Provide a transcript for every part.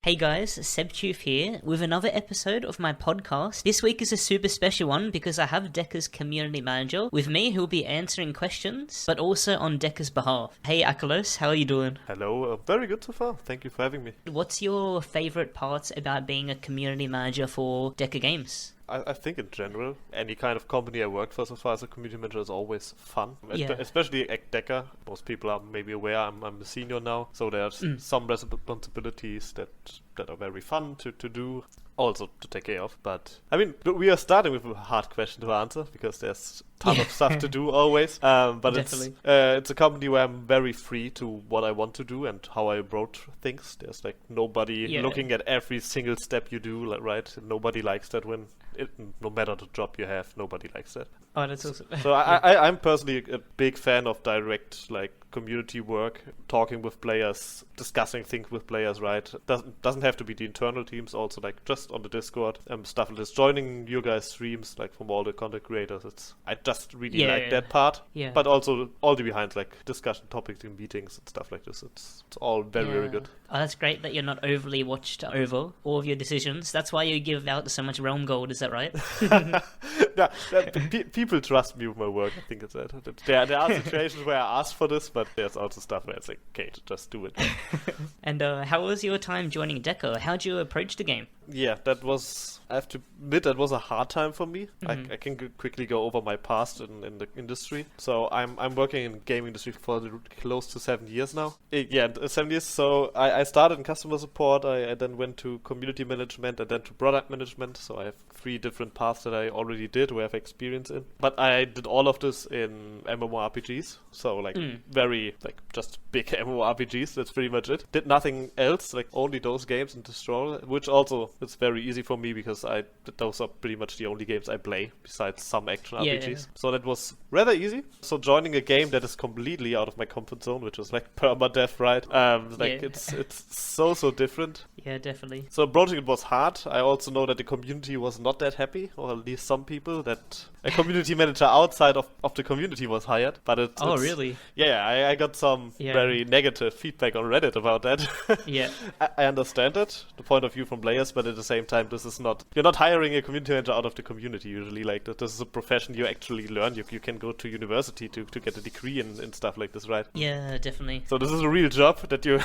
Hey guys, sebchoof here with another episode of my podcast. This week is a super special one because I have Deca's community manager with me who will be answering questions, but also on Deca's behalf. Hey Akalos, how are you doing? Hello, very good so far. Thank you for having me. What's your favorite parts about being a community manager for Deca Games? I think in general, any kind of company I worked for so far as a community manager is always fun. Yeah. Especially at Deca. Most people are maybe aware I'm a senior now, so there's some responsibilities that are very fun to do. Also to take care of, but I mean, we are starting with a hard question to answer because there's a ton of stuff to do always. But Definitely. it's a company where I'm very free to what I want to do and how I approach things. There's like nobody looking at every single step you do, right? Nobody likes that no matter the job you have, nobody likes that. Oh, that's awesome. So I'm personally a big fan of direct community work, talking with players, discussing things with players, right? Doesn't have to be the internal teams, also just on the Discord, stuff like this, joining your guys' streams from all the content creators. I just really like that part. Yeah. But also all the behinds, discussion topics in meetings and stuff like this. It's all very good. Oh, that's great that you're not overly watched over all of your decisions. That's why you give out so much realm gold, is that right? People trust me with my work, I think it's that. There are situations where I ask for this, but there's also stuff where it's like, okay, just do it. And how was your time joining Deca? How'd you approach the game? Yeah, I have to admit, that was a hard time for me. I can quickly go over my past in the industry. So I'm working in the game industry for close to 7 years now. 7 years. So I started in customer support. I then went to community management and then to product management. So I have 3 different paths that I already did where I have experience in. But I did all of this in MMORPGs. So very just big MMORPGs. That's pretty much it. Did nothing else, only those games in this role, which also it's very easy for me because those are pretty much the only games I play besides some action RPGs. So that was rather easy. So joining a game that is completely out of my comfort zone, which is permadeath, right? It's so different. Yeah, definitely. So approaching it was hard. I also know that the community was not that happy, or at least some people, that a community manager outside of the community was hired. But really? Yeah, I got some very negative feedback on Reddit about that. Yeah. I understand it, the point of view from players, but at the same time, you're not hiring a community manager out of the community usually. This is a profession you actually learn. You can go to university to get a degree and stuff like this, right? Yeah, definitely. So this is a real job that you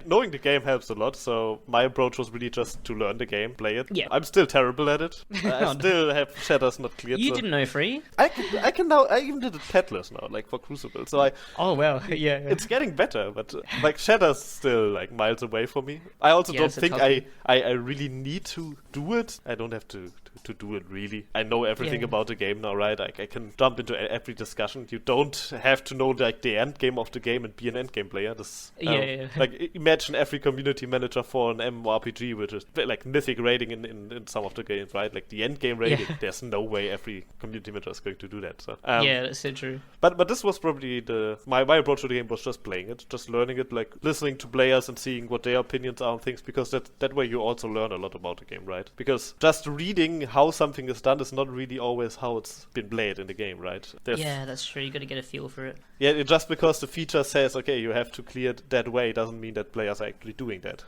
knowing the game helps a lot. So my approach was really just to learn the game, play it. Yeah. I'm still terrible at it. I still have shatters not cleared. You didn't know free? I can now. I even did it petless now, for Crucible. So Oh well, yeah. It's getting better, but shatters still miles away from me. I also don't think I really need to do it. I don't have to do it really. I know everything about the game now, right? I can jump into every discussion. You don't have to know the end game of the game and be an end game player. Imagine every community manager for an MMORPG, which is mythic rating in some of the games, right? The end game rating. Yeah. There's no way every community manager is going to do that. So that's so true. But this was probably my approach to the game was just playing it, just learning it, listening to players and seeing what their opinions are on things, because that way you also learn a lot about the game, right? Because just reading how something is done is not really always how it's been played in the game, right? That's true. You got to get a feel for it. Yeah, just because the feature says, okay, you have to clear it that way, doesn't mean that players are actually doing that.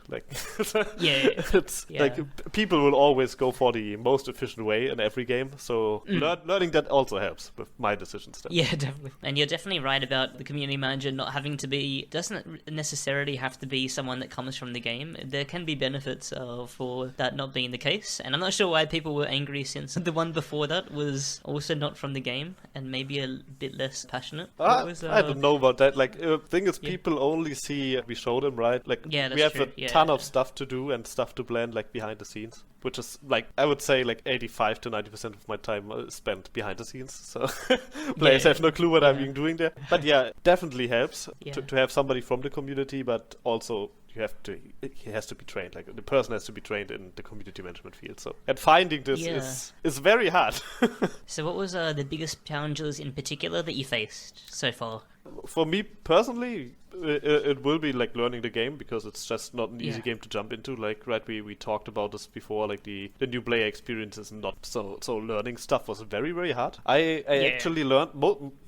People will always go for the most efficient way in every game. So learning that also helps with my decisions. Then. Yeah, definitely. And you're definitely right about the community manager not having to be, doesn't necessarily have to be someone that comes from the game. There can be benefits for that not being the case. And I'm not sure why people were angry since the one before that was also not from the game and maybe a bit less passionate. I don't know about that. The thing is, people only see we show them, right? We have true. a ton of stuff to do and stuff to plan behind the scenes, which is I would say 85 to 90% of my time is spent behind the scenes. So players have no clue what I'm doing there. But yeah, definitely helps to have somebody from the community, but also he has to be trained. The person has to be trained in the community management field. So, and finding this is very hard. So what was the biggest challenges in particular that you faced so far? For me personally, it will be like learning the game, because it's just not an easy Yeah. game to jump into. Like, right, we talked about this before. Like the new player experience is not so learning stuff was very, very hard. I actually learned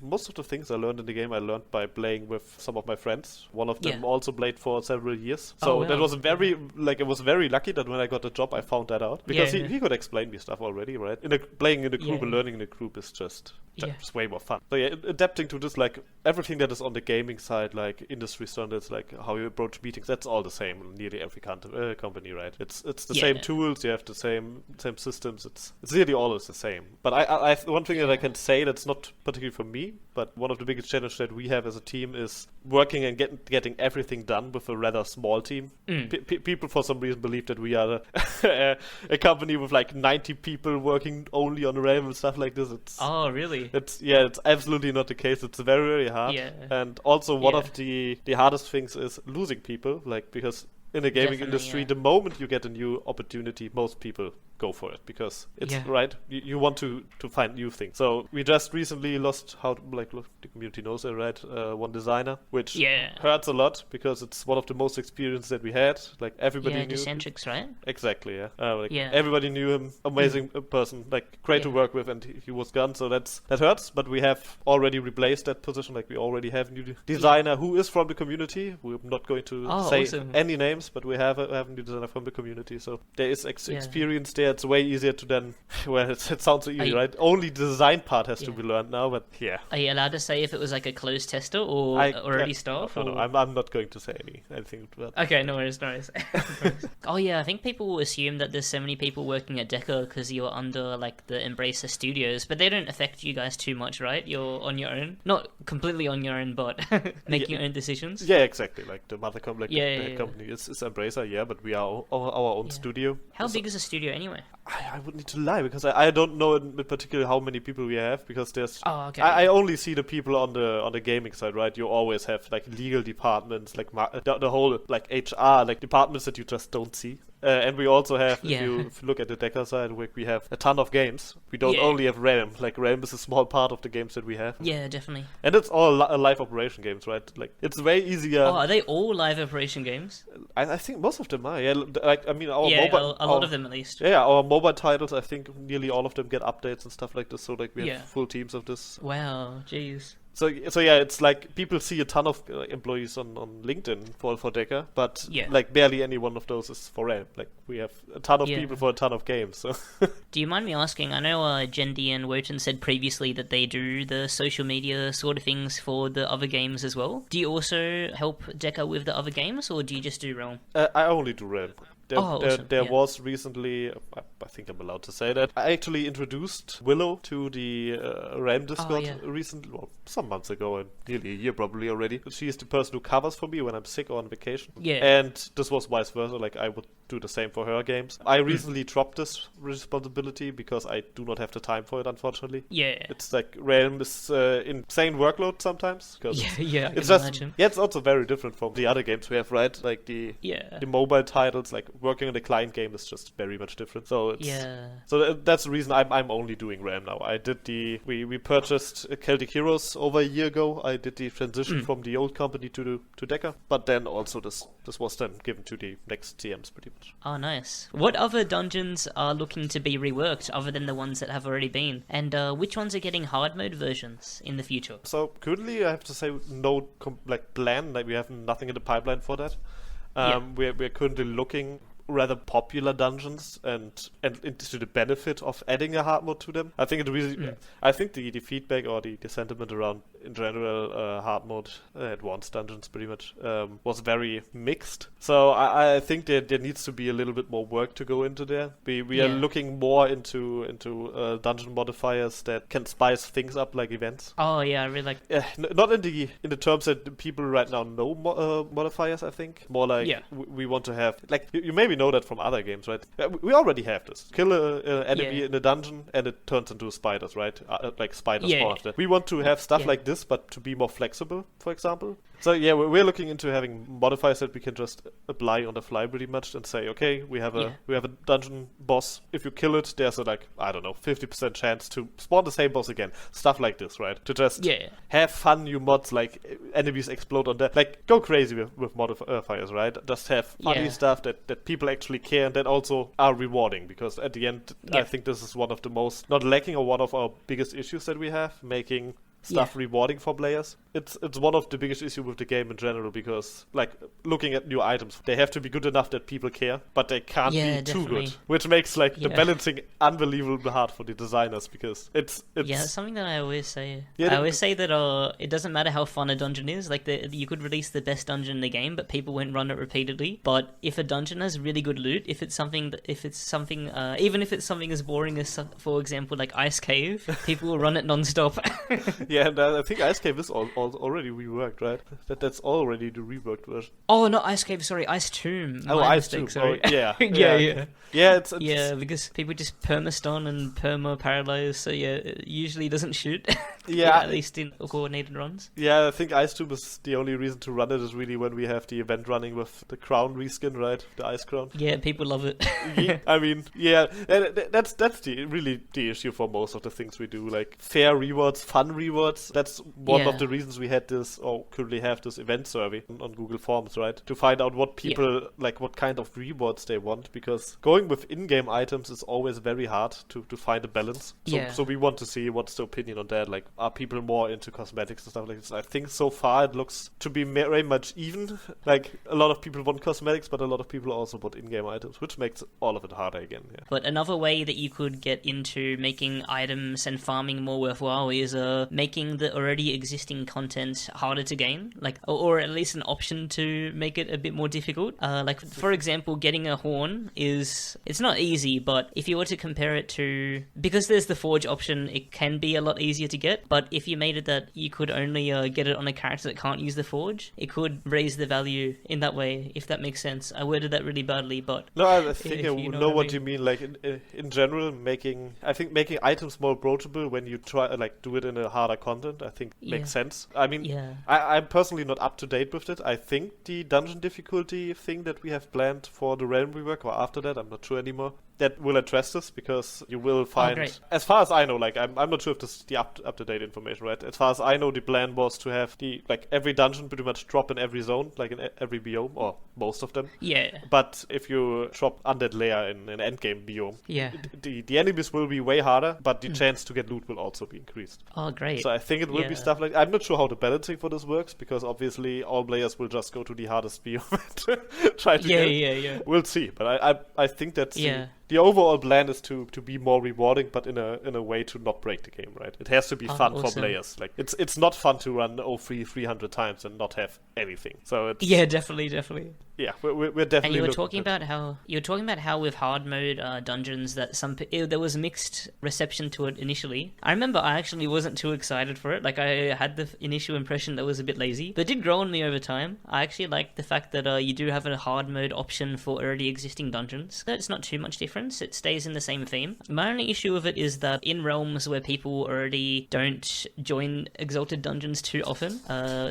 most of the things I learned in the game. I learned by playing with some of my friends. One of them also played for several years. So that was it was very lucky that when I got the job, I found that out, because he could explain me stuff already, right? Playing in a group and learning in a group is just way more fun. So yeah, adapting to this, like everything that is on the gaming side, like industry standards, like how you approach meetings, that's all the same in nearly every company, right? It's the same tools, you have the same systems. It's really always the same. But I one thing that I can say that's not particularly for me, but one of the biggest challenges that we have as a team is working and getting everything done with a rather small team. People for some reason believe that we are a company with like 90 people working only on Realm and stuff like this. Oh, really? It's absolutely not the case. It's very, very hard. Yeah. And also one of the hardest things is losing people, like, because in the gaming industry, the moment you get a new opportunity, most people go for it, because it's right. You want to find new things. So we just recently lost, the community knows it, right? One designer, which hurts a lot, because it's one of the most experienced that we had. Like everybody knew. Decentrix, right? Exactly, everybody knew him. Amazing person, like great to work with, and he was gone. So that hurts. But we have already replaced that position. Like we already have a new designer who is from the community. We're not going to say any names, but we have a new designer from the community. So there is experience there. It's way easier to then. Well, it sounds so easy, right? Only the design part has to be learned now, but Are you allowed to say if it was like a closed tester or already staff? No, I'm not going to say anything about that. Okay, no worries. I think people assume that there's so many people working at Deca because you're under like the Embracer Studios, but they don't affect you guys too much, right? You're on your own, not completely on your own, but making your own decisions. Yeah, exactly. Like the mother company, company is Embracer, but we are our own studio. How big is a studio anyway? I would need to lie, because I don't know in particular how many people we have, because there's I only see the people on the gaming side, right? You always have like legal departments, like the whole like HR, like departments that you just don't see. And we also have, if you look at the Deca side, we have a ton of games. We don't only have Realm. Like Realm is a small part of the games that we have. Yeah, definitely. And it's all live operation games, right? Like it's way easier. Oh, are they all live operation games? I think most of them are. Yeah, like I mean, our mobile, a lot of them at least. Yeah, our mobile titles. I think nearly all of them get updates and stuff like this. So like we have full teams of this. Wow, jeez. So yeah, it's like people see a ton of employees on LinkedIn for Deca, but like barely any one of those is for Realm. Like we have a ton of people for a ton of games. So. Do you mind me asking? I know Jendi and Wotan said previously that they do the social media sort of things for the other games as well. Do you also help Deca with the other games, or do you just do Realm? I only do Realm. There awesome. was recently, I think I'm allowed to say that, I actually introduced Willow to the Realm Discord recently, some months ago, and nearly a year probably already. She is the person who covers for me when I'm sick or on vacation. Yeah. And this was vice versa, like I would do the same for her games. I recently dropped this responsibility because I do not have the time for it, unfortunately. Yeah. It's like Realm is insane workload sometimes. It's also very different from the other games we have, right? Like the mobile titles, like working on a client game is just very much different. So that's the reason I'm only doing Realm now. I did we purchased Celtic Heroes over a year ago. I did the transition from the old company to Deca, but then also this was then given to the next TMs pretty much. Oh, nice. What other dungeons are looking to be reworked other than the ones that have already been? And which ones are getting hard mode versions in the future? So currently, I have to say no plan. Like we have nothing in the pipeline for that. We're currently looking rather popular dungeons and into the benefit of adding a hard mode to them. I think I think the feedback or the sentiment around in general hard mode advanced dungeons pretty much was very mixed. So I think there needs to be a little bit more work to go into there. We are looking more into dungeon modifiers that can spice things up like events. Oh yeah, I really like. Not in the terms that people right now know modifiers. I think more like we want to have, like, you maybe know that from other games, right? We already have this. Kill an enemy in a dungeon and it turns into spiders, right? Like spiders spawn after. We want to have stuff like this, but to be more flexible, for example. So yeah, we're looking into having modifiers that we can just apply on the fly pretty much and say, okay, we have a dungeon boss. If you kill it, there's a 50% chance to spawn the same boss again. Stuff like this, right? To just have fun new mods, like enemies explode on that. Like, go crazy with modifiers, right? Just have funny stuff that people actually care and that also are rewarding, because at the end, I think this is one of the most, not lacking, or one of our biggest issues that we have, making stuff rewarding for players. It's one of the biggest issues with the game in general, because like looking at new items, they have to be good enough that people care, but they can't be too good, which makes like the balancing unbelievably hard for the designers, because it's that's something that I always say. I always say that it doesn't matter how fun a dungeon is. Like you could release the best dungeon in the game, but people won't run it repeatedly. But if a dungeon has really good loot, even if it's something as boring as, for example, like Ice Cave, people will run it non-stop. Yeah, and I think Ice Cave is already reworked, right? That's already the reworked version. Oh, not Ice Cave, sorry, Ice Tomb. Ice Tomb, sorry. Oh, yeah. Yeah, it's because people just perma-stun and perma-paralyze, so it usually doesn't shoot. At least in coordinated runs. Yeah, I think Ice Tomb is the only reason to run it is really when we have the event running with the crown reskin, right? The ice crown. Yeah, people love it. I mean, that's the issue for most of the things we do, like fair rewards, fun rewards. That's one of the reasons we had this, or currently have this event survey on Google Forms, right? To find out what people, like what kind of rewards they want, because going with in-game items is always very hard to find a balance. So we want to see what's the opinion on that. Like, are people more into cosmetics and stuff like this? I think so far it looks to be very much even. Like, a lot of people want cosmetics, but a lot of people also want in-game items, which makes all of it harder again. Yeah. But another way that you could get into making items and farming more worthwhile is making the already existing content harder to gain, like, or at least an option to make it a bit more difficult. Like, for example, getting a horn it's not easy, but if you were to compare it to, because there's the forge option, it can be a lot easier to get. But if you made it that you could only get it on a character that can't use the forge, it could raise the value in that way, if that makes sense. I worded that really badly, but no, I think I know what you mean. Like in general, making items more approachable when you try do it in a harder content, I think makes sense. I mean, I'm personally not up to date with it. I think the dungeon difficulty thing that we have planned for the realm rework, or after that, I'm not sure anymore, that will address this, because you will find, as far as I know, like I'm not sure if this is the up to date information, right? As far as I know, the plan was to have every dungeon pretty much drop in every zone, like in every biome, or most of them. Yeah. But if you drop Undead Lair in an endgame biome, the enemies will be way harder, but the chance to get loot will also be increased. Oh, great. So I think it will be stuff like, I'm not sure how the balancing for this works, because obviously all players will just go to the hardest biome and try to get. We'll see, but I think that's the overall plan is to be more rewarding, but in a way to not break the game, right? It has to be fun for players. Like it's not fun to run 300 times and not have anything. So it's definitely. Yeah, we're definitely. And you were talking about how with hard mode dungeons that there was mixed reception to it initially. I remember I actually wasn't too excited for it. Like, I had the initial impression that it was a bit lazy, but it did grow on me over time. I actually like the fact that you do have a hard mode option for already existing dungeons. It's not too much different. It stays in the same theme. My only issue with it is that in realms where people already don't join Exalted Dungeons too often,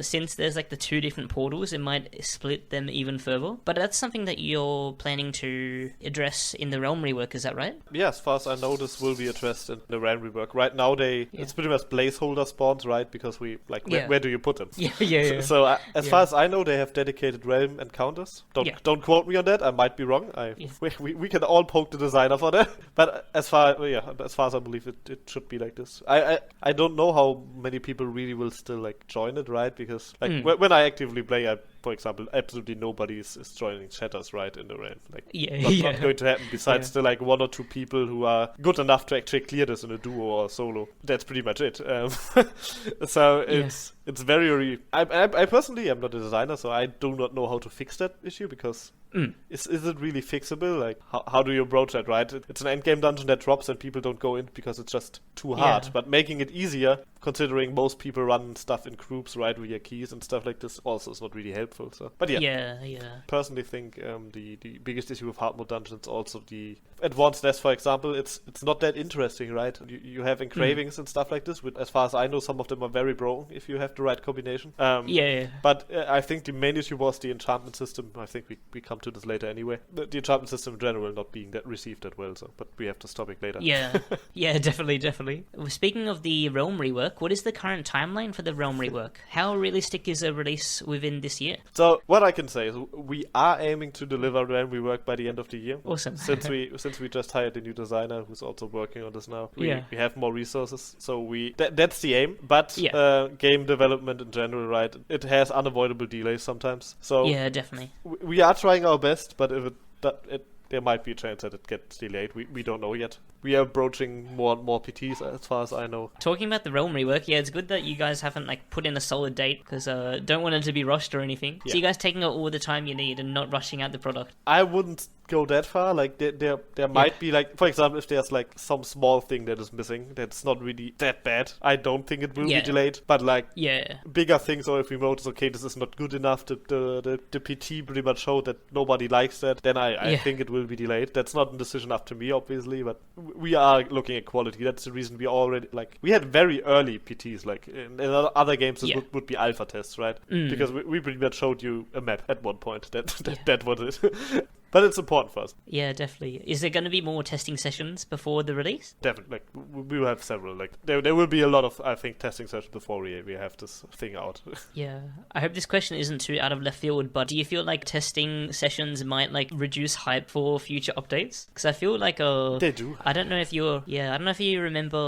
since there's like the two different portals, it might split them even further. But that's something that you're planning to address in the realm rework, is that right? Yeah, as far as I know, this will be addressed in the realm rework. Right now, it's pretty much placeholder spawns, right? Because where do you put them? So as far as I know, they have dedicated realm encounters. Don't quote me on that. I might be wrong. We can all poke the designer for that. But as far as I believe, it should be like this. I don't know how many people really will still join it, right? Because when I actively play, for example, absolutely nobody is joining chatters, right, in the realm. Not going to happen. Besides the one or two people who are good enough to actually clear this in a duo or solo. That's pretty much it. So it's very. I personally am not a designer, so I do not know how to fix that issue, because Is it really fixable? Like, how do you approach that, right? It's an endgame dungeon that drops and people don't go in because it's just too hard. Yeah. But making it easier, considering most people run stuff in groups, right, via keys and stuff like this, also is not really helpful. So, but yeah. Personally think the biggest issue with hard mode dungeons also the advanced deaths, for example. It's not that interesting, right? You have engravings and stuff like this. With, as far as I know, some of them are very broken if you have the right combination. But I think the main issue was the enchantment system. I think we come to this later anyway. The enchantment system in general not being that received that well. So, but we have this topic later. Yeah, definitely. Speaking of the Realm rework, what is the current timeline for the Realm rework? How realistic is a release within this year? So what I can say is we are aiming to deliver Realm rework by the end of the year. Awesome. Since we just hired a new designer who's also working on this now. We have more resources, so that's the aim. But game development in general, right? It has unavoidable delays sometimes. So yeah, definitely. We are trying our best, but if there might be a chance that it gets delayed. We don't know yet. We are approaching more and more PTs as far as I know. Talking about the Realm rework, it's good that you guys haven't put in a solid date because don't want it to be rushed or anything. So you guys taking out all the time you need and not rushing out the product. I wouldn't go that far. Like there might be for example, if there's some small thing that is missing that's not really that bad, I don't think it will be delayed. But bigger things, or if we notice this is not good enough, the PT pretty much showed that nobody likes that, then I think it will be delayed. That's not a decision up to me, obviously, but we are looking at quality. That's the reason we already we had very early PTs. In other games this would be alpha tests, right? Because we pretty much showed you a map at one point. That was it. But it's important for us. Yeah, definitely. Is there going to be more testing sessions before the release? Definitely. We will have several. There will be a lot of, I think, testing sessions before we have this thing out. Yeah. I hope this question isn't too out of left field, but do you feel like testing sessions might reduce hype for future updates? Because I feel like they do. I don't know if you remember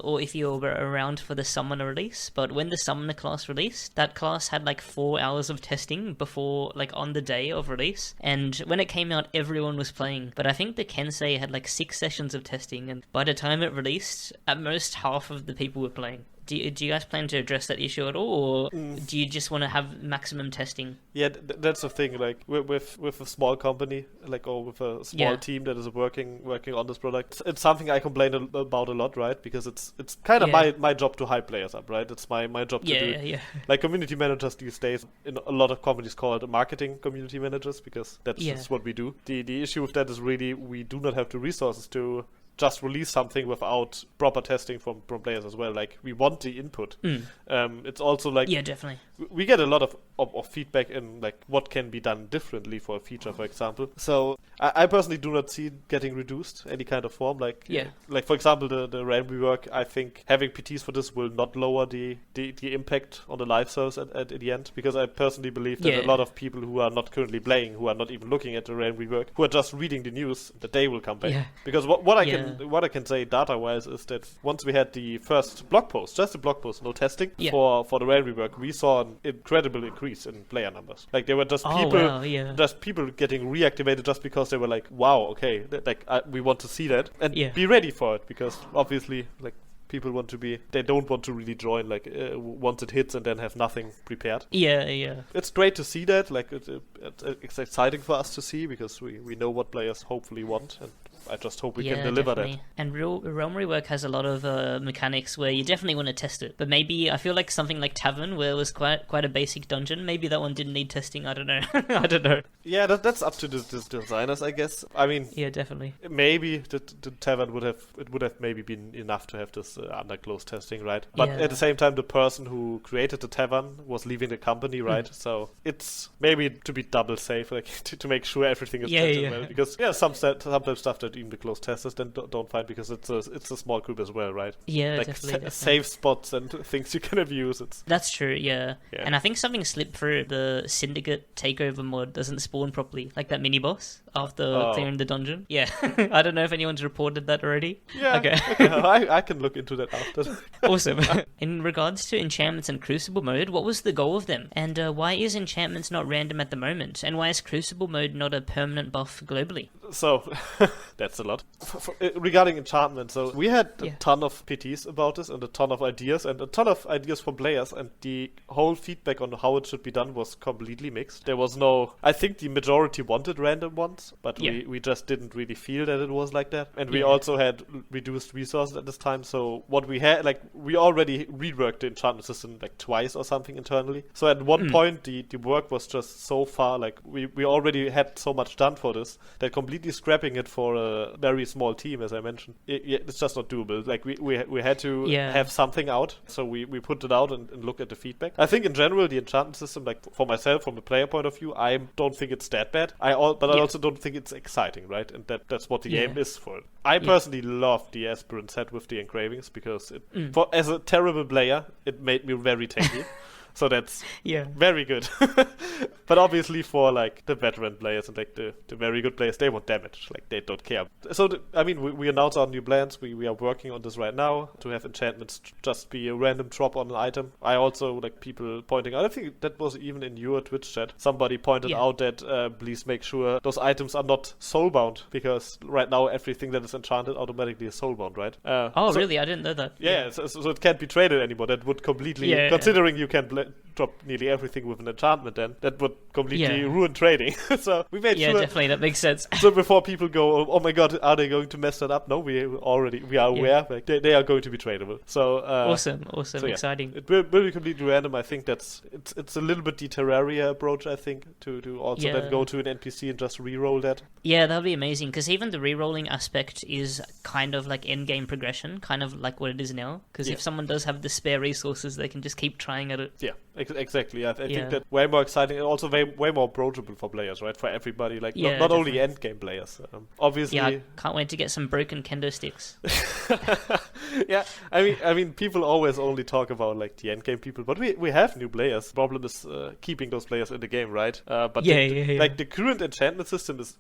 or if you were around for the Summoner release, but when the Summoner class released, that class had 4 hours of testing before on the day of release, and when it came out, everyone was playing. But I think the Kensei had 6 sessions of testing, and by the time it released, at most half of the people were playing. Do you guys plan to address that issue at all, or do you just want to have maximum testing? Yeah, that's the thing. With a small company, or with a small team that is working on this product, it's something I complain about a lot, right? Because it's kind of my job to hype players up, right? It's my job to do. Community managers these days, in a lot of companies call it marketing community managers, because that's what we do. The issue with that is really we do not have the resources to just release something without proper testing from players as well. We want the input. It's also definitely. We get a lot of feedback in what can be done differently for a feature, for example. So I personally do not see it getting reduced any kind of form. For example, the Realm rework, I think having PTs for this will not lower the impact on the live service at the end, because I personally believe that a lot of people who are not currently playing, who are not even looking at the Realm rework, who are just reading the news, that they will come back. Because what I can say data-wise is that once we had the first blog post, just a blog post, no testing, for the Realm rework, we saw an incredible increase in player numbers. There were just people getting reactivated just because they were wow, okay, we want to see that and be ready for it, because obviously people they don't want to really join once it hits and then have nothing prepared. It's great to see that. It's exciting for us to see, because we know what players hopefully want, and I just hope we can deliver that. And Realm rework has a lot of mechanics where you definitely want to test it. But maybe I feel like something like Tavern, where it was quite a basic dungeon, maybe that one didn't need testing. I don't know. I don't know. Yeah, that's up to the designers, I guess. I mean, definitely. Maybe the Tavern would have maybe been enough to have this under close testing, right? But at the same time, the person who created the Tavern was leaving the company, right? So it's maybe to be double safe, to make sure everything is tested well. Because sometimes stuff that even the close testers then don't find, because it's a small group as well, right? Definitely. Safe spots and things you can abuse. That's true, And I think something slipped through. The Syndicate takeover mod doesn't spawn properly, that mini boss after clearing the dungeon. I don't know if anyone's reported that already. Okay. I can look into that after. Awesome. In regards to Enchantments and Crucible mode, what was the goal of them? And why is Enchantments not random at the moment? And why is Crucible mode not a permanent buff globally? So that's a lot. Regarding enchantment, so we had a ton of PTs about this and a ton of ideas from players, and the whole feedback on how it should be done was completely mixed. There was no, I think the majority wanted random ones, but we just didn't really feel that it was like that. And we also had reduced resources at this time, so what we had, like, we already reworked the enchantment system like twice or something internally. So at one point the work was just so far, like we already had so much done for this that completely scrapping it for a very small team, as I mentioned, it's just not doable. Like we had to have something out, so we put it out and look at the feedback. I think in general the enchantment system, like for myself from the player point of view, I don't think it's that bad. I also don't think it's exciting, right? And that's what the game is for. I personally love the aspirant set with the engravings because as a terrible player, it made me very tanky. So that's very good. But obviously for like the veteran players and like the very good players, they want damage. Like they don't care. So we announced our new plans. We are working on this right now to have enchantments just be a random drop on an item. I also like people pointing out, I think that was even in your Twitch chat, somebody pointed out that please make sure those items are not soulbound, because right now everything that is enchanted automatically is soulbound, right? Really? I didn't know that. So it can't be traded anymore. That would completely, considering you can drop nearly everything with an enchantment, then that would completely ruin trading. So we made sure. Yeah, definitely, that makes sense. So before people go, oh my god, are they going to mess that up? No, we are aware like they are going to be tradable. So awesome, so, exciting. It will be completely random. I think it's a little bit the Terraria approach. I think to also then go to an NPC and just re-roll that. Yeah, that'll be amazing, because even the re-rolling aspect is kind of like end-game progression, kind of like what it is now. Because if someone does have the spare resources, they can just keep trying at it. Yeah, exactly. I think that way more exciting and also way more approachable for players, right? For everybody, like not only end-game players. Obviously. Yeah, I can't wait to get some broken kendo sticks. Yeah, I mean, people always only talk about like the end-game people, but we have new players. The problem is keeping those players in the game, right? But like the current enchantment system is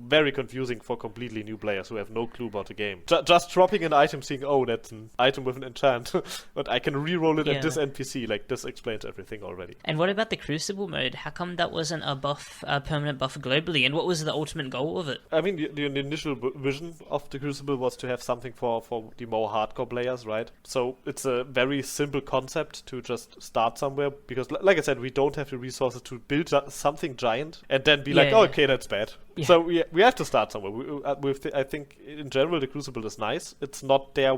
very confusing for completely new players who have no clue about the game. Just dropping an item, saying, "Oh, that's an item with an enchant," but I can re-roll it at this NPC. Like this explains everything already. And what about the Crucible mode? How come that wasn't a permanent buff globally? And what was the ultimate goal of it? I mean, the initial vision of the Crucible was to have something for the more hardcore players, right? So it's a very simple concept to just start somewhere, because like I said, we don't have the resources to build something giant and then be like, okay, that's bad. Yeah. So we have to start somewhere. I think in general the Crucible is nice. It's not there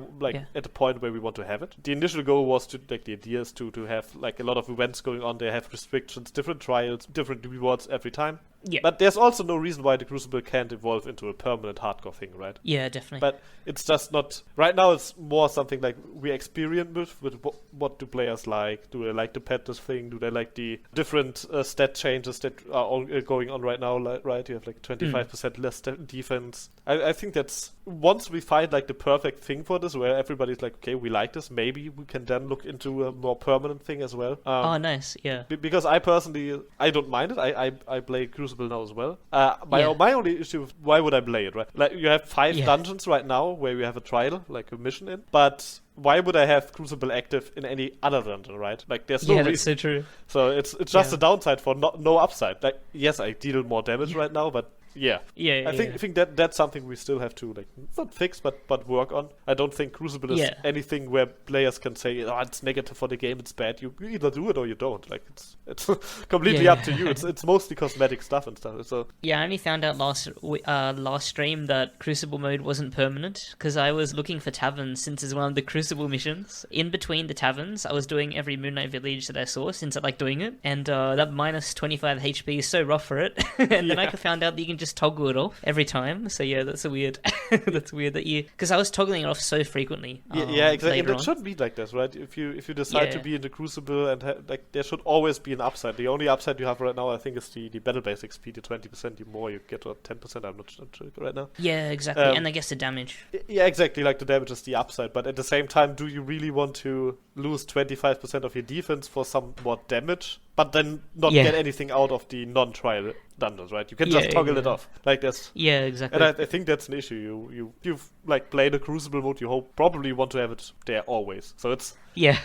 at the point where we want to have it. The initial goal was to like the idea is to have like a lot of events going on. They have restrictions, different trials, different rewards every time. Yeah. But there's also no reason why the Crucible can't evolve into a permanent hardcore thing, right? Yeah, definitely. But it's just not... Right now it's more something like we experiment with what do players like? Do they like the pet this thing? Do they like the different stat changes that are all going on right now, right? You have like 25% less defense. I think that's... Once we find like the perfect thing for this, where everybody's like, okay, we like this, maybe we can then look into a more permanent thing as well. Nice, yeah. Because I personally, I don't mind it. I play Crucible now as well. My only issue is, why would I play it, right? Like, you have 5 dungeons right now where you have a trial, like a mission in, but why would I have Crucible active in any other dungeon, right? Like, there's no reason. That's so true. So it's just a downside for no upside. Like, yes, I deal more damage right now, but I think that's something we still have to like not fix but work on. I don't think Crucible is anything where players can say, oh, it's negative for the game, it's bad. You either do it or you don't. Like it's completely up to you. It's mostly cosmetic stuff and stuff. So I only found out last stream that Crucible mode wasn't permanent, because I was looking for taverns, since it's one of the Crucible missions. In between the taverns, I was doing every Moon Knight village that I saw, since I like doing it, and that minus 25 HP is so rough for it. And then I found out that you can just toggle it off every time. So that's a weird. That's weird that you, because I was toggling it off so frequently. Exactly. And it shouldn't be like this, right? If you decide to be in the Crucible and like there should always be an upside. The only upside you have right now, I think, is the battle base XP. The 20%, the more you get, or 10%. I'm not sure right now. Yeah, exactly. And I guess the damage. Yeah, exactly. Like the damage is the upside, but at the same time, do you really want to lose 25% of your defense for some more damage, but then not get anything out of the non-trial dungeons, right? You can just toggle it off like this. Yeah, exactly. And I think that's an issue. You've like played a Crucible mode. You probably want to have it there always. So it's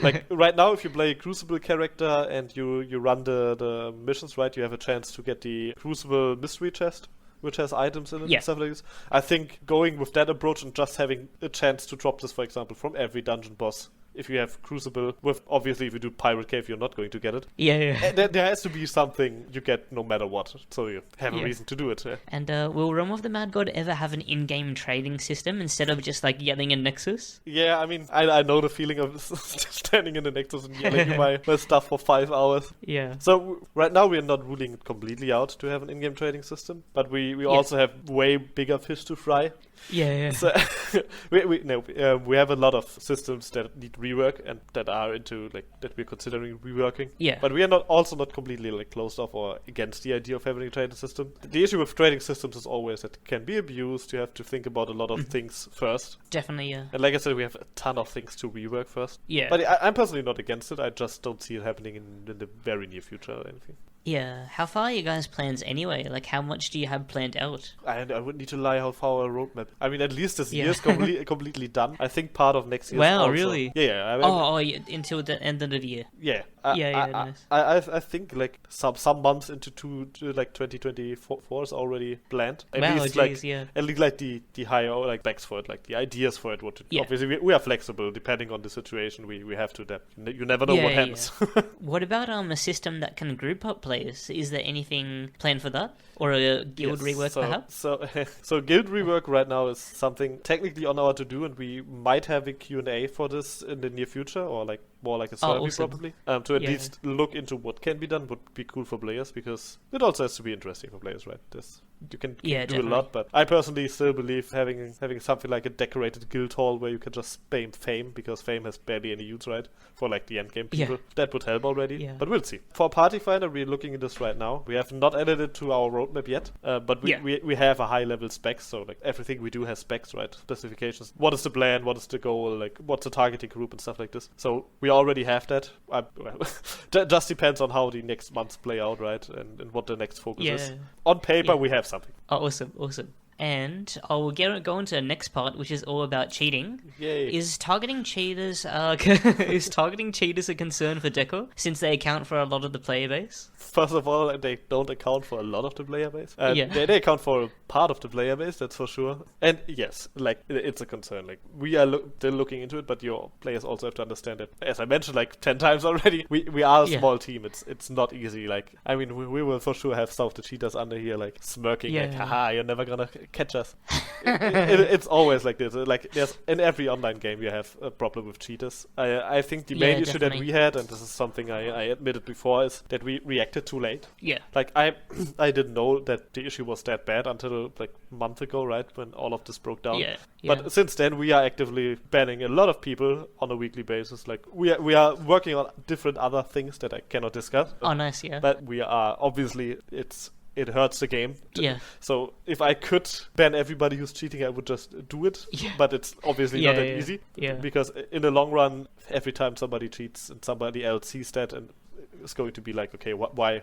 like right now, if you play a Crucible character and you run the missions, right, you have a chance to get the Crucible mystery chest which has items in it Yeah. and stuff like this. I think going with that approach and just having a chance to drop this, for example, from every dungeon boss. If you have Crucible, with obviously if you do Pirate Cave, you're not going to get it. Yeah. And there has to be something you get no matter what, so you have a reason to do it. And will Realm of the Mad God ever have an in-game trading system instead of just like yelling in Nexus? Yeah, I mean, I know the feeling of standing in the Nexus and yelling my stuff for 5 hours. Yeah. So right now we are not ruling it completely out to have an in-game trading system, but we also have way bigger fish to fry. Yeah. So we have a lot of systems that need rework and that are into that we're considering reworking. Yeah. But we are also not completely closed off or against the idea of having a trading system. The issue with trading systems is always that it can be abused. You have to think about a lot of things first. Definitely, yeah. And like I said, we have a ton of things to rework first. Yeah. But I'm personally not against it. I just don't see it happening in the very near future or anything. Yeah. How far are you guys' plans anyway? Like, how much do you have planned out? I wouldn't need to lie how far our roadmap. I mean, at least this year is completely done. I think part of next year. Wow, also. really? Yeah. I mean, until the end of the year. Yeah. Nice. I think some months into 2024 is already planned. At least at least the higher specs for it, the ideas for it. Obviously we are flexible depending on the situation. We have to adapt. You never know what happens. Yeah. What about a system that can group up players? Is there anything planned for that, or a guild rework perhaps? So guild rework right now is something technically on our to do, and we might have a Q&A for this in the near future, or more like a survey awesome. probably, to at least look into what can be done, would be cool for players, because it also has to be interesting for players, right? You can do definitely. a lot, but I personally still believe having something like a decorated guild hall where you can just spam fame, because fame has barely any use, right? For the end game people, that would help already. Yeah. But we'll see. For Party Finder, we're looking at this right now. We have not added it to our roadmap yet, but we have a high level specs, so everything we do has specs, right? Specifications. What is the plan? What is the goal? What's the targeting group and stuff like this. So we already have that. Just depends on how the next months play out, right? And what the next focus is. On paper, we have something. Oh, awesome. And I'll go into the next part, which is all about cheating. Yay. Is targeting cheaters a concern for Deca, since they account for a lot of the player base? First of all, they don't account for a lot of the player base. They account for a part of the player base, that's for sure. And yes, it's a concern. We are still looking into it, but your players also have to understand that, as I mentioned 10 times already, we are a small team. It's not easy. I mean, we will for sure have some of the cheaters under here smirking, haha, you're never gonna catch us. It's always like this. There's in every online game you have a problem with cheaters. I think the main issue that we had, and this is something I admitted before, is that we reacted too late. Yeah. I didn't know that the issue was that bad until a month ago, right, when all of this broke down. Yeah. But since then we are actively banning a lot of people on a weekly basis. We are working on different other things that I cannot discuss. Oh, nice, yeah. But we are obviously it hurts the game. Yeah. So if I could ban everybody who's cheating, I would just do it. Yeah. But it's obviously not that easy. Yeah. Because in the long run, every time somebody cheats and somebody else sees that, and it's going to be okay, why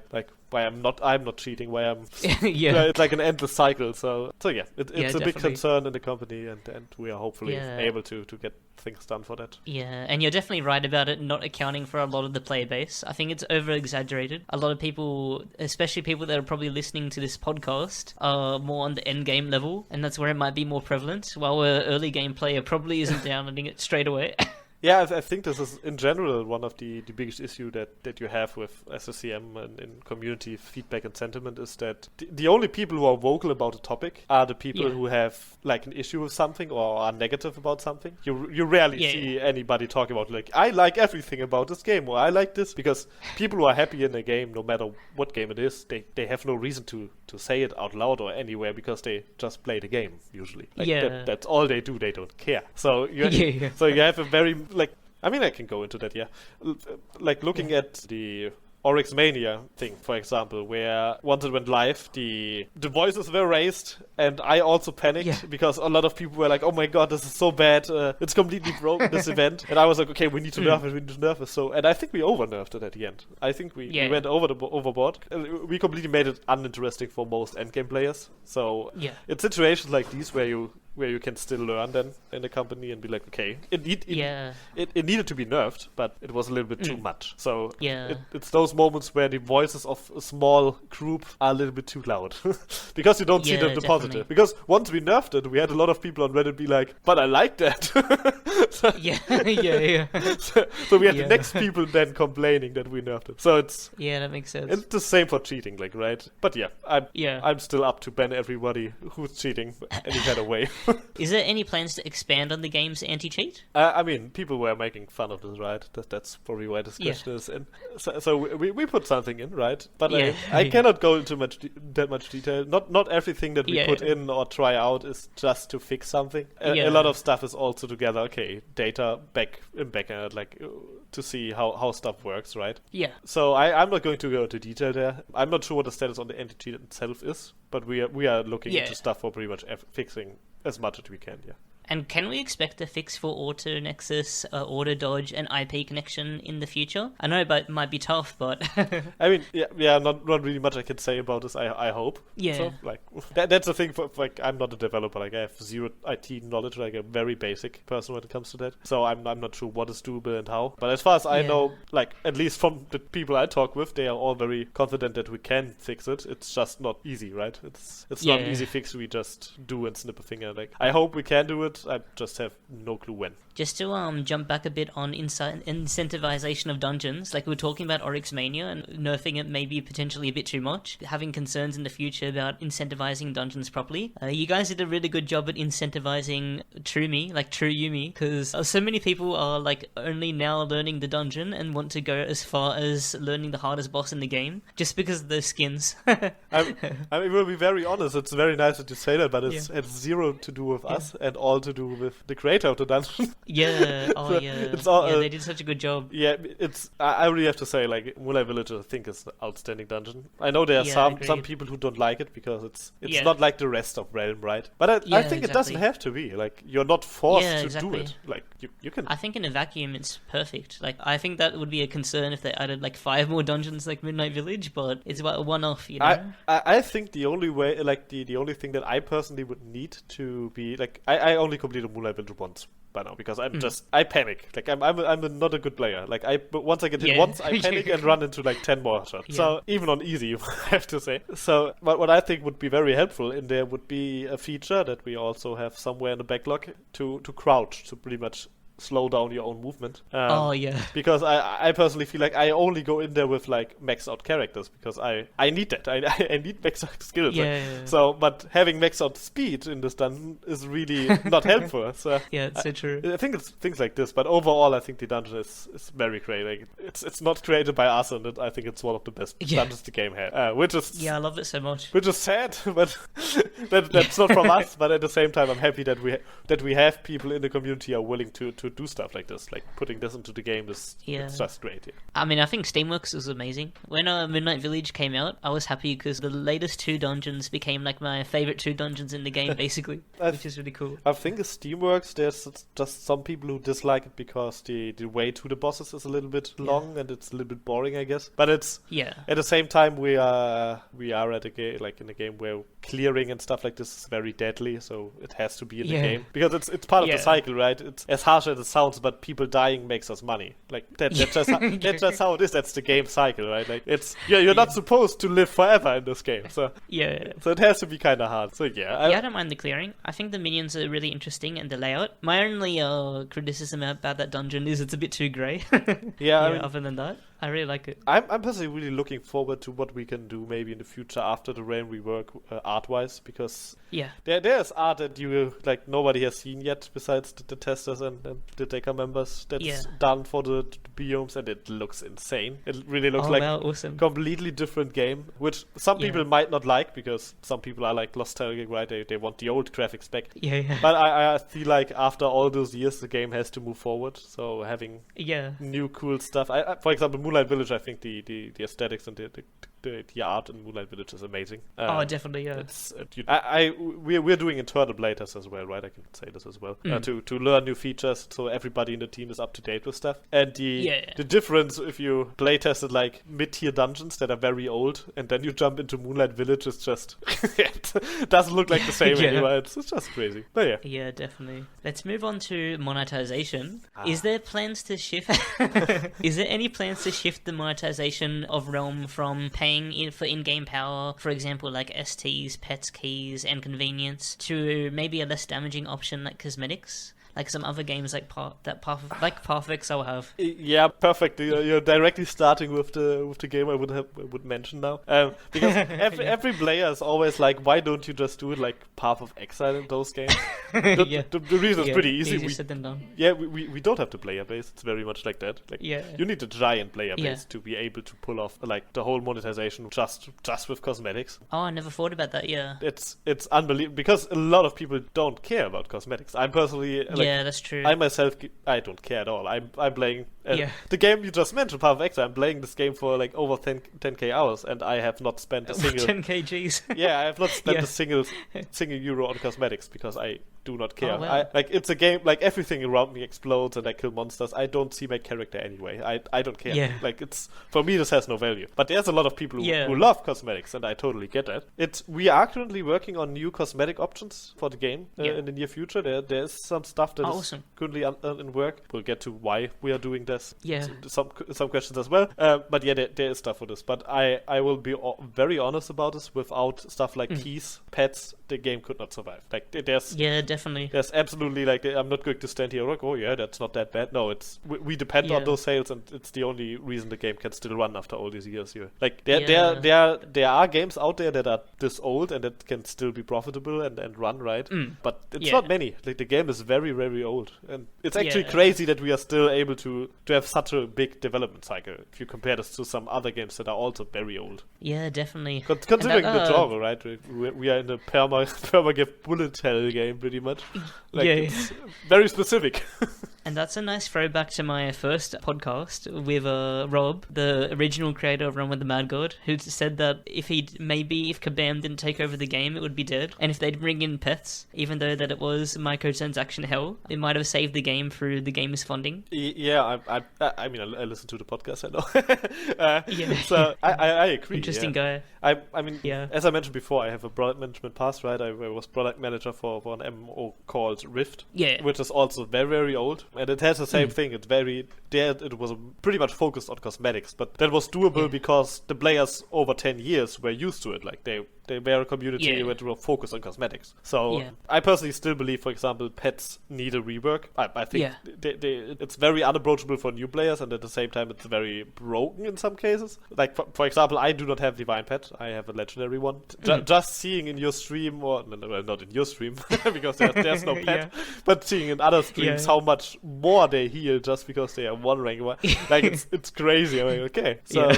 I'm not cheating, why I'm it's like an endless cycle. So yeah, it's a big concern in the company, and we are hopefully able to get things done for that. Yeah, and you're definitely right about it not accounting for a lot of the player base. I think it's over exaggerated. A lot of people, especially people that are probably listening to this podcast, are more on the end game level, and that's where it might be more prevalent, while an early game player probably isn't downloading it straight away. Yeah, I think this is, in general, one of the biggest issue that you have with SSCM and in community feedback and sentiment, is that the only people who are vocal about a topic are the people who have an issue with something or are negative about something. You rarely see anybody talk about I like everything about this game, or I like this, because people who are happy in a game, no matter what game it is, they have no reason to say it out loud or anywhere, because they just play the game usually. That's all they do. They don't care. So so you have a very I mean, I can go into that, looking at the Oryx Mania thing, for example, where once it went live, the voices were raised, and I also panicked because a lot of people were like, "Oh my god, this is so bad! It's completely broken, this event." And I was like, "Okay, we need to nerf it. We need to nerf it." So, and I think we over-nerfed it at the end. I think we went overboard. We completely made it uninteresting for most endgame players. So, it's situations like these where you where you can still learn then in the company and be like, okay, it needed to be nerfed, but it was a little bit too much. So it's those moments where the voices of a small group are a little bit too loud because you don't see the positive. Because once we nerfed it, we had a lot of people on Reddit be like, but I like that. So we had the next people then complaining that we nerfed it. So it's that makes sense. It's the same for cheating, like, right? But I'm still up to ban everybody who's cheating any kind of way. Is there any plans to expand on the game's anti-cheat? I mean, people were making fun of this, right? That's probably why this question is in. So we put something in, right? But I cannot go into that much detail. Not everything that we put in or try out is just to fix something. A lot of stuff is also together. Okay, data back end, like to see how stuff works, right? Yeah. So I'm not going to go into detail there. I'm not sure what the status on the anti-cheat itself is, but we are looking into stuff for pretty much fixing as much as we can. Yeah. And can we expect a fix for auto nexus, auto dodge, and IP connection in the future? I know it might be tough, but I mean, not really much I can say about this. I hope. Yeah. So, like that's the thing. For like, I'm not a developer. Like, I have zero IT knowledge. Like, a very basic person when it comes to that. So I'm not sure what is doable and how. But as far as I know, like, at least from the people I talk with, they are all very confident that we can fix it. It's just not easy, right? It's not an easy fix we just do and snip a finger. Like, I hope we can do it. I just have no clue when. Just to jump back a bit on incentivization of dungeons, like we were talking about Oryx Mania and nerfing it maybe potentially a bit too much, having concerns in the future about incentivizing dungeons properly. You guys did a really good job at incentivizing True Yumi, because so many people are like only now learning the dungeon and want to go as far as learning the hardest boss in the game just because of those skins. I mean, we'll be very honest, it's very nice that you say that, but it's zero to do with us and all to do with the creator of the dungeon. It's all, they did such a good job. Yeah, I really have to say, like, Moonlight Village, I think, is an outstanding dungeon. I know there are some people who don't like it because it's not like the rest of Realm, right? But I think it doesn't have to be. Like, you're not forced to do it. Like, you can. I think in a vacuum it's perfect. Like, I think that would be a concern if they added like 5 more dungeons like Midnight Village, but it's about a one-off, you know. I think the only way, like, the only thing that I personally would need to be like, I only completed Moonlight Village once by now because I panic. Like, I'm not a good player. Like, but once I get hit once, I panic and run into like 10 more shots. Yeah. So even on easy, you have to say. So what I think would be very helpful in there would be a feature that we also have somewhere in the backlog to crouch, to pretty much slow down your own movement. Because I personally feel like I only go in there with like maxed out characters because I need that. I need maxed out skills. So, but having maxed out speed in this dungeon is really not helpful. So it's so true. I think it's things like this, but overall I think the dungeon is very great. Like, it's not created by us, and I think it's one of the best dungeons the game had. Which is I love it so much. Which is sad, but that's not from us. But at the same time, I'm happy that we have people in the community are willing to do stuff like this. Like, putting this into the game it's just great. I mean, I think Steamworks is amazing. When Midnight Village came out, I was happy because the latest 2 dungeons became like my favorite 2 dungeons in the game, basically, which is really cool. I think it's Steamworks, there's just some people who dislike it because the way to the bosses is a little bit long and it's a little bit boring, I guess. But it's at the same time we are at a game, like in a game where clearing and stuff like this is very deadly, so it has to be in the game because it's part of the cycle, right? It's as harsh as it sounds, but people dying makes us money. Like, that's just how it is. That's the game cycle, right? Like, you're not supposed to live forever in this game, so so it has to be kind of hard. So I don't mind the clearing. I think the minions are really interesting and the layout. My only criticism about that dungeon is it's a bit too grey. I mean, other than that, I really like it. I'm personally really looking forward to what we can do maybe in the future after the Realm rework, art-wise, because there's art that nobody has seen yet besides the testers and the Deca members that's done for the biomes, and it looks insane. It really looks awesome. Completely different game, which some people might not like because some people are like nostalgic, right? They want the old graphics back. But I feel like after all those years, the game has to move forward. So having new cool stuff. For example, Moonlight Village, I think the aesthetics and the the art in Moonlight Village is amazing. Oh, definitely, yeah. We're doing internal playtests as well, right? I can say this as well. To learn new features, so everybody in the team is up to date with stuff. And the difference if you playtested like mid-tier dungeons that are very old, and then you jump into Moonlight Village, is just it doesn't look like the same anymore. It's just crazy. But yeah. Yeah, definitely. Let's move on to monetization. Is there plans to shift? Is there any plans to shift the monetization of Realm from paying for in-game power, for example, like STs, pets, keys, and convenience, to maybe a less damaging option like cosmetics? Like some other games like Pogflakes I'll have. Yeah, perfect. You're directly starting with the game I would mention now. Because every player is always like, why don't you just do it like Path of Exile in those games? The reason is pretty easy. Easier said than done. Yeah, we don't have the player base. It's very much like that. Like, you need a giant player base to be able to pull off like the whole monetization just with cosmetics. Oh, I never thought about that. Yeah, it's unbelievable because a lot of people don't care about cosmetics. I'm personally that's true. I myself, I don't care at all. I'm playing the game you just mentioned, Path of Exile. I'm playing this game for like over 10k hours, and I have not spent a single 10k Gs. Yeah, I have not spent a single euro on cosmetics because I do not care. Oh, wow. It's a game like everything around me explodes and I kill monsters. I don't see my character anyway. I don't care. Yeah. Like it's for me this has no value. But there's a lot of people who love cosmetics, and I totally get that. We are currently working on new cosmetic options for the game in the near future. There's some stuff that is currently in work. We'll get to why we are doing this. Yeah. Some questions as well. But yeah, there is stuff for this. But I will be very honest about this. Without stuff like keys, pets, the game could not survive. Like there's definitely. There's absolutely like I'm not going to stand here like, oh yeah, that's not that bad. No, it's we depend on those sales, and it's the only reason the game can still run after all these years here. Like there are games out there that are this old and that can still be profitable and run right, but it's not many. Like the game is very very old, and it's actually crazy that we are still able to have such a big development cycle if you compare this to some other games that are also very old. Yeah, definitely. Considering the genre, right? We are in a perma-give bullet hell game pretty much. Like, it's very specific. And that's a nice throwback to my first podcast with Rob, the original creator of Run with the Mad God, who said that if Kabam didn't take over the game, it would be dead. And if they'd bring in pets, even though that it was microtransaction hell, it might have saved the game through the game's funding. Yeah, I mean, I listened to the podcast, I know. So I agree. Interesting guy. I mean, as I mentioned before, I have a product management past, right? I was product manager for an MMO called Rift, which is also very, very old. And it has the same thing. It was pretty much focused on cosmetics, but that was doable because the players over 10 years were used to it. Like they were a community that were focused on cosmetics. So I personally still believe, for example, pets need a rework. I think it's very unapproachable for new players, and at the same time it's very broken in some cases. Like for example, I do not have Divine Pet. I have a legendary one. Just seeing in your stream, or not in your stream because there's no pet, but seeing in other streams how much more they heal just because they are one rank. Like it's crazy. I mean, okay, so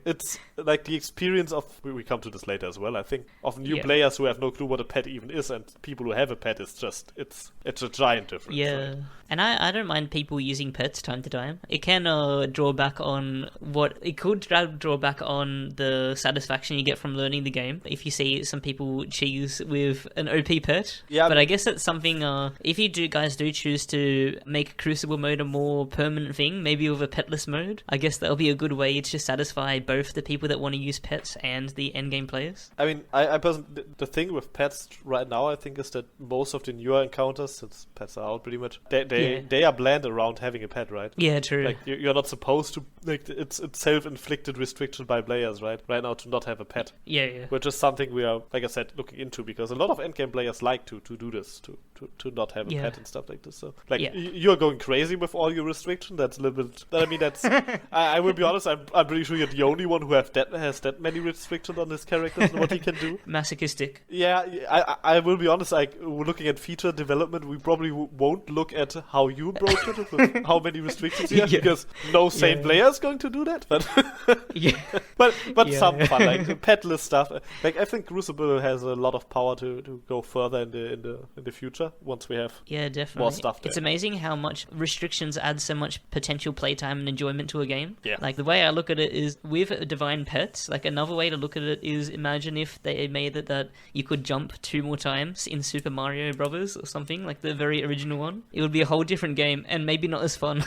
it's like the experience of we come to this later as well. I think of new players who have no clue what a pet even is, and people who have a pet is just it's a giant difference. Yeah, right? And I don't mind people using pets time to time. It can draw back on the satisfaction you get from learning the game. If you see some people cheese with an OP pet, but I guess that's something. If you guys do choose to make Crucible mode a more permanent thing, maybe with a petless mode, I guess that'll be a good way to satisfy both the people that want to use pets and the endgame players. I mean, I personally, the thing with pets right now, I think, is that most of the newer encounters, since pets are out pretty much, they are bland around having a pet, right? Yeah, true. Like you're not supposed to, like it's self-inflicted restriction by players, right now to not have a pet. Yeah. Which is something we are, like I said, looking into, because a lot of endgame players like to do this, to not have a pet and stuff like this. So like you're going crazy with all your restriction. That's a little bit. I mean, that's. I will be honest. I'm pretty sure you're the only one who has that many restrictions on his characters and what he can do. Masochistic. Yeah, I will be honest, like, looking at feature development, we probably won't look at how you approach it, with how many restrictions you have, because no sane player is going to do that, but but some fun, like petless stuff. Like, I think Crucible has a lot of power to go further in the future, once we have definitely more stuff there. It's amazing how much restrictions add so much potential playtime and enjoyment to a game. Yeah. Like, the way I look at it is, with Divine Pets, like, another way to look at it is, imagine if they made it that you could jump 2 more times in Super Mario Brothers or something, like the very original one. It would be a whole different game, and maybe not as fun.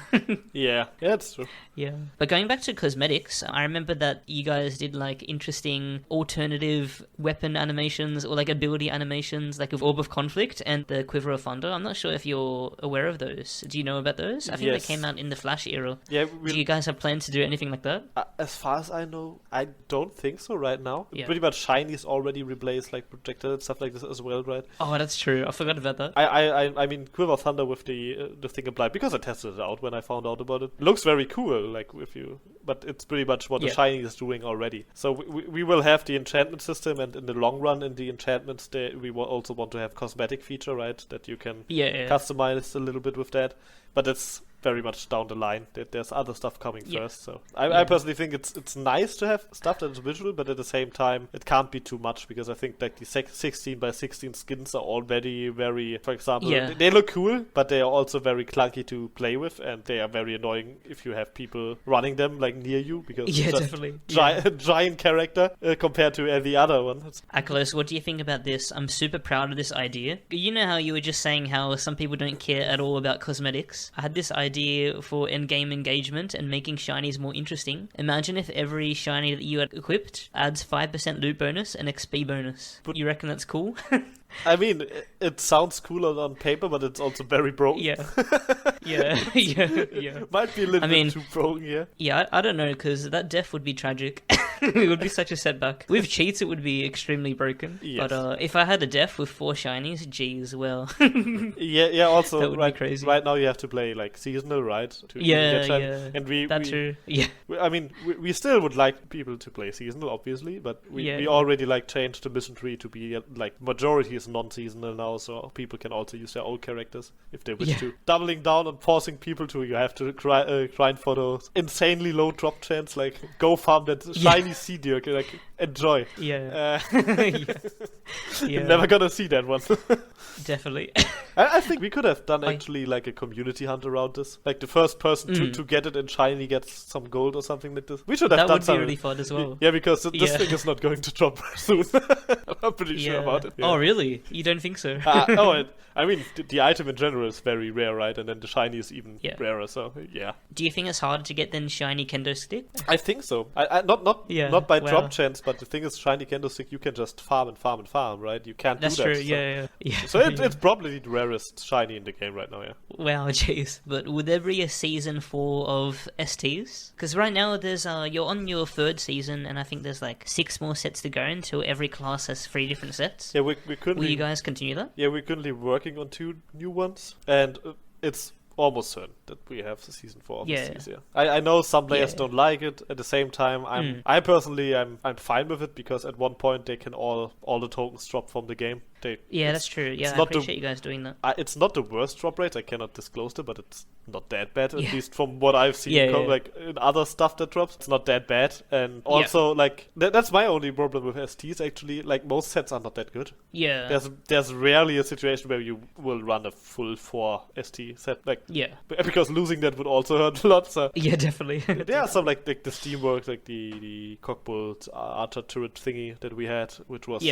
Yeah, that's true. Yeah. But going back to cosmetics, I remember that you guys did, like, interesting alternative weapon animations, or, like, ability animations, like with Orb of Conflict and the Quiver of Thunder. I'm not sure if you're aware of those. Do you know about those? I think they came out in the Flash era. Yeah. Do you guys have plans to do anything like that? As far as I know, I don't think so right now. Yeah. Pretty much shinies already replaced, like, projectile and stuff like this as well, right? Oh, that's true. I forgot about that. I mean, Quiver of Thunder with the thing applied, because I tested it out when I found out about it. Looks very cool, like, with you, but it's pretty much what the shiny is doing already. So we will have the enchantment system, and in the long run, in the enchantments, we will also want to have cosmetic feature, right? That you can customize a little bit with that, but it's very much down the line. There's other stuff coming first. So I personally think it's nice to have stuff that is visual, but at the same time, it can't be too much, because I think, like, the 16 by 16 skins are already very, for example, they look cool, but they are also very clunky to play with, and they are very annoying if you have people running them, like, near you, because it's just definitely giant character compared to every other one. Aklos, what do you think about this? I'm super proud of this idea. You know how you were just saying how some people don't care at all about cosmetics? I had this idea for in-game engagement and making shinies more interesting. Imagine if every shiny that you had equipped adds 5% loot bonus and XP bonus. You reckon that's cool? I mean, it sounds cool on paper, but it's also very broken. Yeah. Might be a little bit too broken, yeah. Yeah, I don't know, because that death would be tragic. It would be such a setback. With cheats, it would be extremely broken. Yes. But if I had a death with 4 shinies, geez, well. yeah. Also, that would be crazy. Right now you have to play, like, seasonal, right? And that's true. Yeah. I mean, we still would like people to play seasonal, obviously, but we already, like, changed the mission tree to be, like, majority is non-seasonal now, so people can also use their old characters if they wish to. Doubling down on forcing people to, you have to grind for those insanely low drop chance, like, go farm that shiny sea deer, like, enjoy. Yeah. You're never gonna see that one. Definitely. I think we could have done actually, like, a community hunt around this. Like, the first person to get it in shiny gets some gold or something like this. We should have done something. That would be really fun as well. Yeah, because this thing is not going to drop soon. I'm pretty sure about it. Yeah. Oh, really? You don't think so? I mean, the item in general is very rare, right? And then the shiny is even rarer, so yeah. Do you think it's harder to get than shiny kendo stick? I think so. Not by drop chance, but the thing is, shiny kendo stick, you can just farm and farm and farm, right? You can't do that. That's true, yeah. So it's probably the rarest shiny in the game right now, yeah. Wow, jeez. But would there be a season 4 of STs? Because right now there's you're on your 3rd season, and I think there's like 6 more sets to go until every class has 3 different sets. Yeah, we couldn't. Will you guys continue that? Yeah, we're currently working on 2 new ones, and it's almost certain that we have the season 4 of STs. Yeah, I know some players don't like it. At the same time, I personally I'm fine with it, because at one point they can all the tokens drop from the game. That's true. Yeah, I appreciate you guys doing that. It's not the worst drop rate. I cannot disclose it, but it's not that bad, at least from what I've seen. Like, in other stuff that drops, it's not that bad. And also, like, that's my only problem with STs, actually. Like, most sets are not that good. Yeah. There's rarely a situation where you will run a full 4 ST set. Like, because losing that would also hurt a lot. So yeah, definitely. There are some, like the Steamworks, like the Cockbolt Archer turret thingy that we had, which was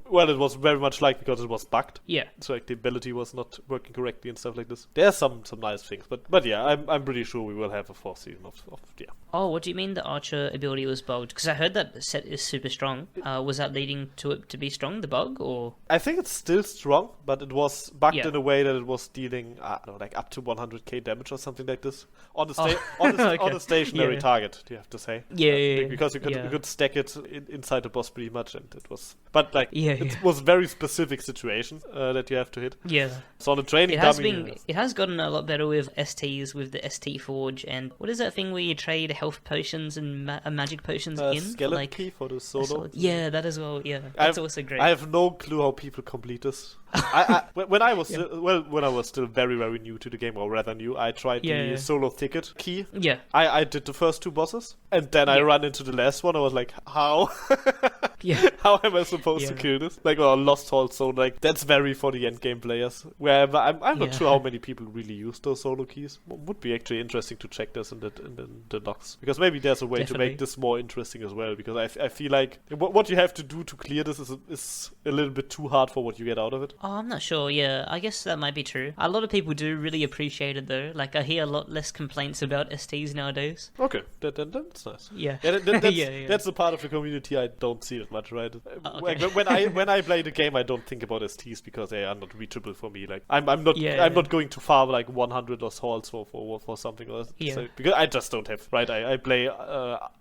well, it was very much like, because it was bugged. Yeah. So, like, the ability was not working correctly and stuff like this. There's some nice things, but yeah, I'm pretty sure we will have a 4th season of Oh, what do you mean the Archer ability was bugged? Because I heard that set is super strong. Was that leading to it to be strong, the bug, or? I think it's still strong, but it was bugged in a way that it was dealing, I don't know, like up to 100k damage or something like this on the stationary target. You have to say, because you could stack it inside the boss pretty much, and it was, but like it was very very specific situation that you have to hit. Yeah. So on a training It has gotten a lot better with STs, with the ST Forge, and what is that thing where you trade health potions and magic potions in? Skeleton key for the solo. Yeah, that as well. Yeah, that's also great. I have no clue how people complete this. When I was still very, very new to the game, or rather new, I tried the solo ticket key. Yeah. I did the first 2 bosses, and then I ran into the last one. I was like, how? How am I supposed to kill this? Like, Lost Hall Zone. Like, that's very for the end game players. Where I'm not sure how many people really use those solo keys. Would be actually interesting to check this in the logs, because maybe there's a way to make this more interesting as well. Because I feel like what you have to do to clear this is a little bit too hard for what you get out of it. Oh, I'm not sure. Yeah, I guess that might be true. A lot of people do really appreciate it though. Like, I hear a lot less complaints about STs nowadays. Okay, that's nice. Yeah. That's the part of the community I don't see that much, right? Okay. When I play the game, I don't think about STs because they are not reachable for me. Like, I'm not going to farm like 100 Lost Halls for something else. So, because I just don't have, right? I play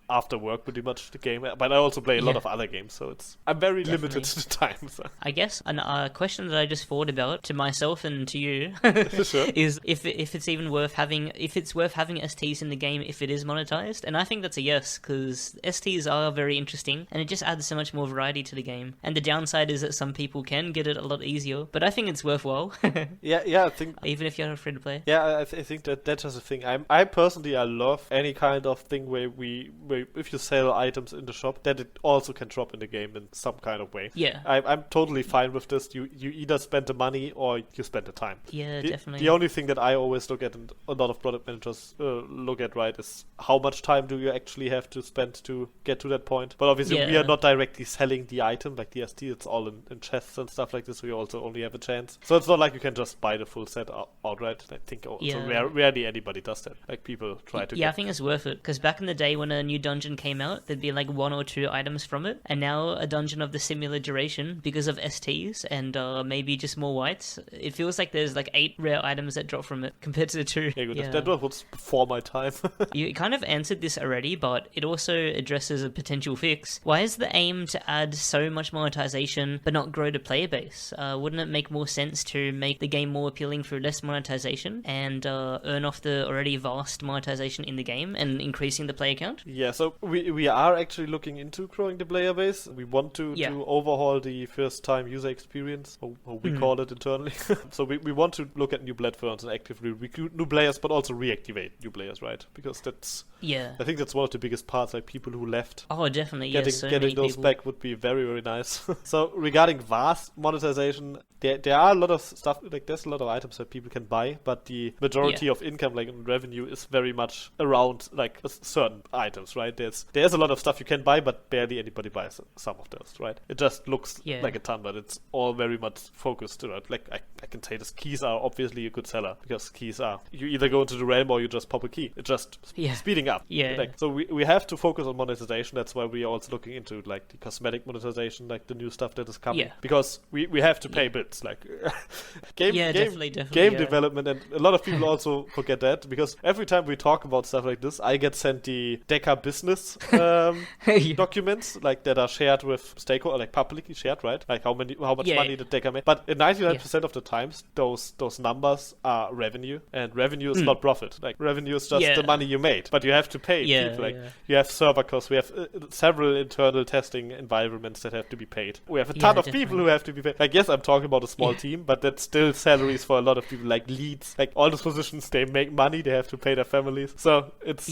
after work pretty much the game, but I also play a lot of other games, so I'm very limited to the time. So. I guess a question that I just thought about to myself and to you sure. is if it's even worth having STs in the game if it is monetized, and I think that's a yes, because STs are very interesting and it just adds so much more variety to the game. And the downside is that some people can get it a lot easier, but I think it's worthwhile. I think even if you're free to play. Yeah, I think that's just a thing. I personally love any kind of thing where if you sell items in the shop, that it also can drop in the game in some kind of way. Yeah, I'm totally fine with this. You either spend the money or you spend the time. Yeah, definitely. The only thing that I always look at, and a lot of product managers look at, right, is how much time do you actually have to spend to get to that point. But obviously we are not directly selling the item like the ST. It's all in chests and stuff like this, so you also only have a chance. So it's not like you can just buy the full set outright. I think rarely anybody does that. Like, people try to. Yeah, I think it's worth it, because back in the day when a new dungeon came out, there'd be like 1 or 2 items from it, and now a dungeon of the similar duration, because of STs and maybe just more whites, it feels like there's like 8 rare items that drop from it compared to the 2. That was before my time. You kind of answered this already, but it also addresses a potential fix. Why is the aim to add so much monetization but not grow the player base? Wouldn't it make more sense to make the game more appealing through less monetization and earn off the already vast monetization in the game and increasing the player count? Yeah, so we are actually looking into growing the player base. We want to overhaul the first time user experience, or we call it internally. So we want to look at new platforms and actively recruit new players, but also reactivate new players, right? Because I think that's one of the biggest parts, like people who left. Oh, definitely. Getting those back would be very, very nice. So regarding vast monetization, there are a lot of stuff, like there's a lot of items that people can buy, but the majority of income, like revenue, is very much around like certain items, right? There's a lot of stuff you can buy, but barely anybody buys some of those, right? It just looks like a ton, but it's all very much focused to it. Like, I can say this, keys are obviously a good seller, because keys are, you either go into the realm or you just pop a key. It's just speeding up. So we have to focus on monetization. That's why we are also looking into like the cosmetic monetization, like the new stuff that is coming, because we have to pay bills, like game development, and a lot of people also forget that, because every time we talk about stuff like this, I get sent the Deca business documents, like that are shared with stakeholders, like publicly shared, right? Like how much money the Deca made. But in 99% of the times, those numbers are revenue, and revenue is not profit. Like, revenue is just the money you made, but you have to pay people. Like, you have server costs. We have several internal testing environments that have to be paid. We have a ton of people who have to be paid. Like, yes, I'm talking about a small team, but that's still salaries for a lot of people. Like leads, like all those positions, they make money. They have to pay their families. So it's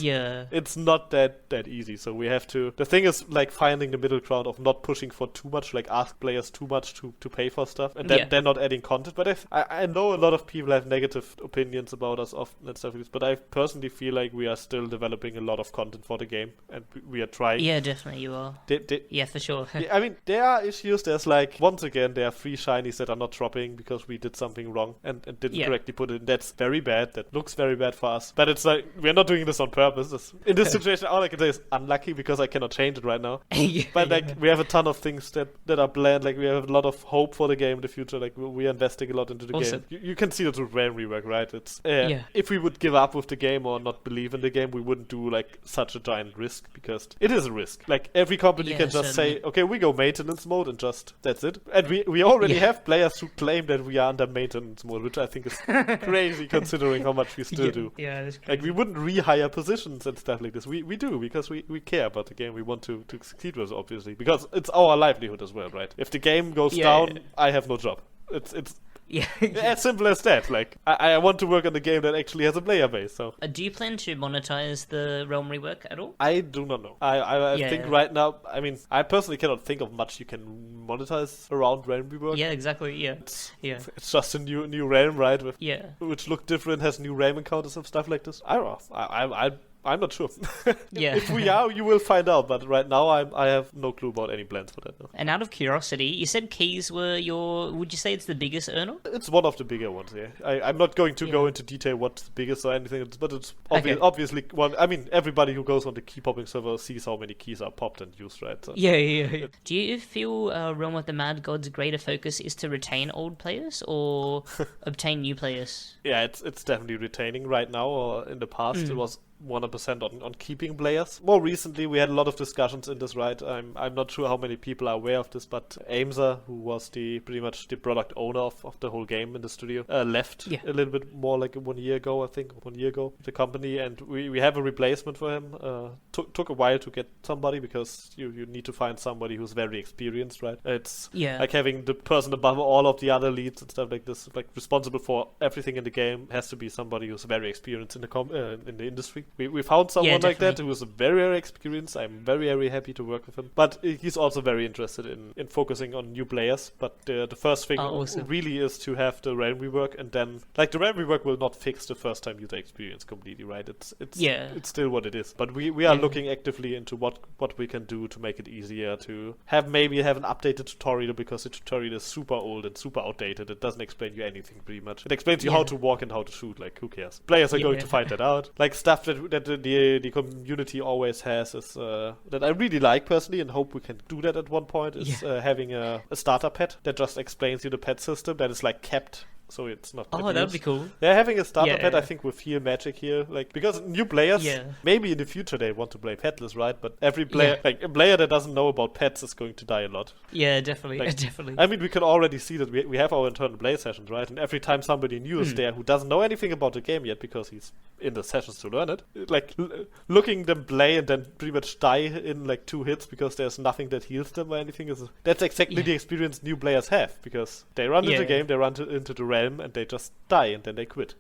not that easy. So we have to. The thing is, like, finding the middle ground of not pushing for too much, like ask players too much to pay for stuff, and then they're not adding content. But I know a lot of people have negative opinions about us often and stuff like this, but I personally feel like we are still developing a lot of content for the game, and we are trying. Yeah, definitely you are. Yeah, for sure. I mean, there are issues. There's like, once again, there are 3 shinies that are not dropping because we did something wrong and didn't correctly put it in. That's very bad. That looks very bad for us. But it's like, we're not doing this on purpose. In this situation, all I can gameplay is unlucky because I cannot change it right now. Yeah, But like we have a ton of things that are planned. Like we have a lot of hope for the game in the future. Like we are investing a lot into the Awesome. game. You can see it with RAM rework, right? It's Yeah. if we would give up with the game or not believe in the game, we wouldn't do like such a giant risk because it is a risk. Like every company Yeah, can just certainly. say, okay, we go maintenance mode and just that's it. And we already have players who claim that we are under maintenance mode, which I think is crazy considering how much we still do. Yeah, that's crazy. Like we wouldn't rehire positions and stuff like this. We do because we care about the game. We want to succeed with it, obviously, because it's our livelihood as well, right? If the game goes down, I have no job. It's Yeah. as simple as that. Like I want to work on a game that actually has a player base. So Do you plan to monetize the Realm rework at all? I do not know. I Yeah. think right now. I mean, I personally cannot think of much you can monetize around Realm rework. Yeah, exactly. Yeah. Yeah. It's just a new realm, right? With Yeah. which look different, has new RAM encounters and stuff like this. I don't know. I'm not sure. Yeah. If we are, you will find out. But right now, I have no clue about any plans for that. No. And out of curiosity, you said keys were would you say it's the biggest earner? It's one of the bigger ones. Yeah, I'm not going to go into detail what's the biggest or anything, but it's obviously one. I mean, everybody who goes on the key popping server sees how many keys are popped and used, right? So. Yeah. Do you feel Realm of the Mad God's greater focus is to retain old players or obtain new players? Yeah, it's definitely retaining right now. Or in the past, it was 100% on keeping players. More recently, we had a lot of discussions in this, right? I'm not sure how many people are aware of this, but Aimser, who was pretty much the product owner of the whole game in the studio, left a little bit more like 1 year ago, I think, 1 year ago, the company, and we have a replacement for him. Took a while to get somebody because you need to find somebody who's very experienced, right? It's like having the person above all of the other leads and stuff like this, like responsible for everything in the game, has to be somebody who's very experienced in the industry. We found someone like that who was very, very experienced. I'm very, very happy to work with him. But he's also very interested in focusing on new players. But the first thing really is to have the realm rework, and then like the realm rework will not fix the first time user experience completely, right? It's still what it is. But we are looking actively into what we can do to make it easier to maybe have an updated tutorial, because the tutorial is super old and super outdated. It doesn't explain you anything pretty much. It explains you how to walk and how to shoot. Like who cares? Players are going to find that out. Like stuff that the community always has is that I really like personally and hope we can do that at one point is having a starter pet that just explains you the pet system that is like kept. So it's not. Oh, that'd be cool. They're having a starter pet, I think, with heal magic here, like because new players, maybe in the future they want to play petless, right? But every player, like a player that doesn't know about pets, is going to die a lot. Yeah, definitely, like, definitely. I mean, we can already see that we have our internal play sessions, right? And every time somebody new is there who doesn't know anything about the game yet because he's in the sessions to learn it, like looking them play and then pretty much die in like 2 hits because there's nothing that heals them or anything that's exactly the experience new players have, because they run into the game, they run into the realm, and they just die and then they quit.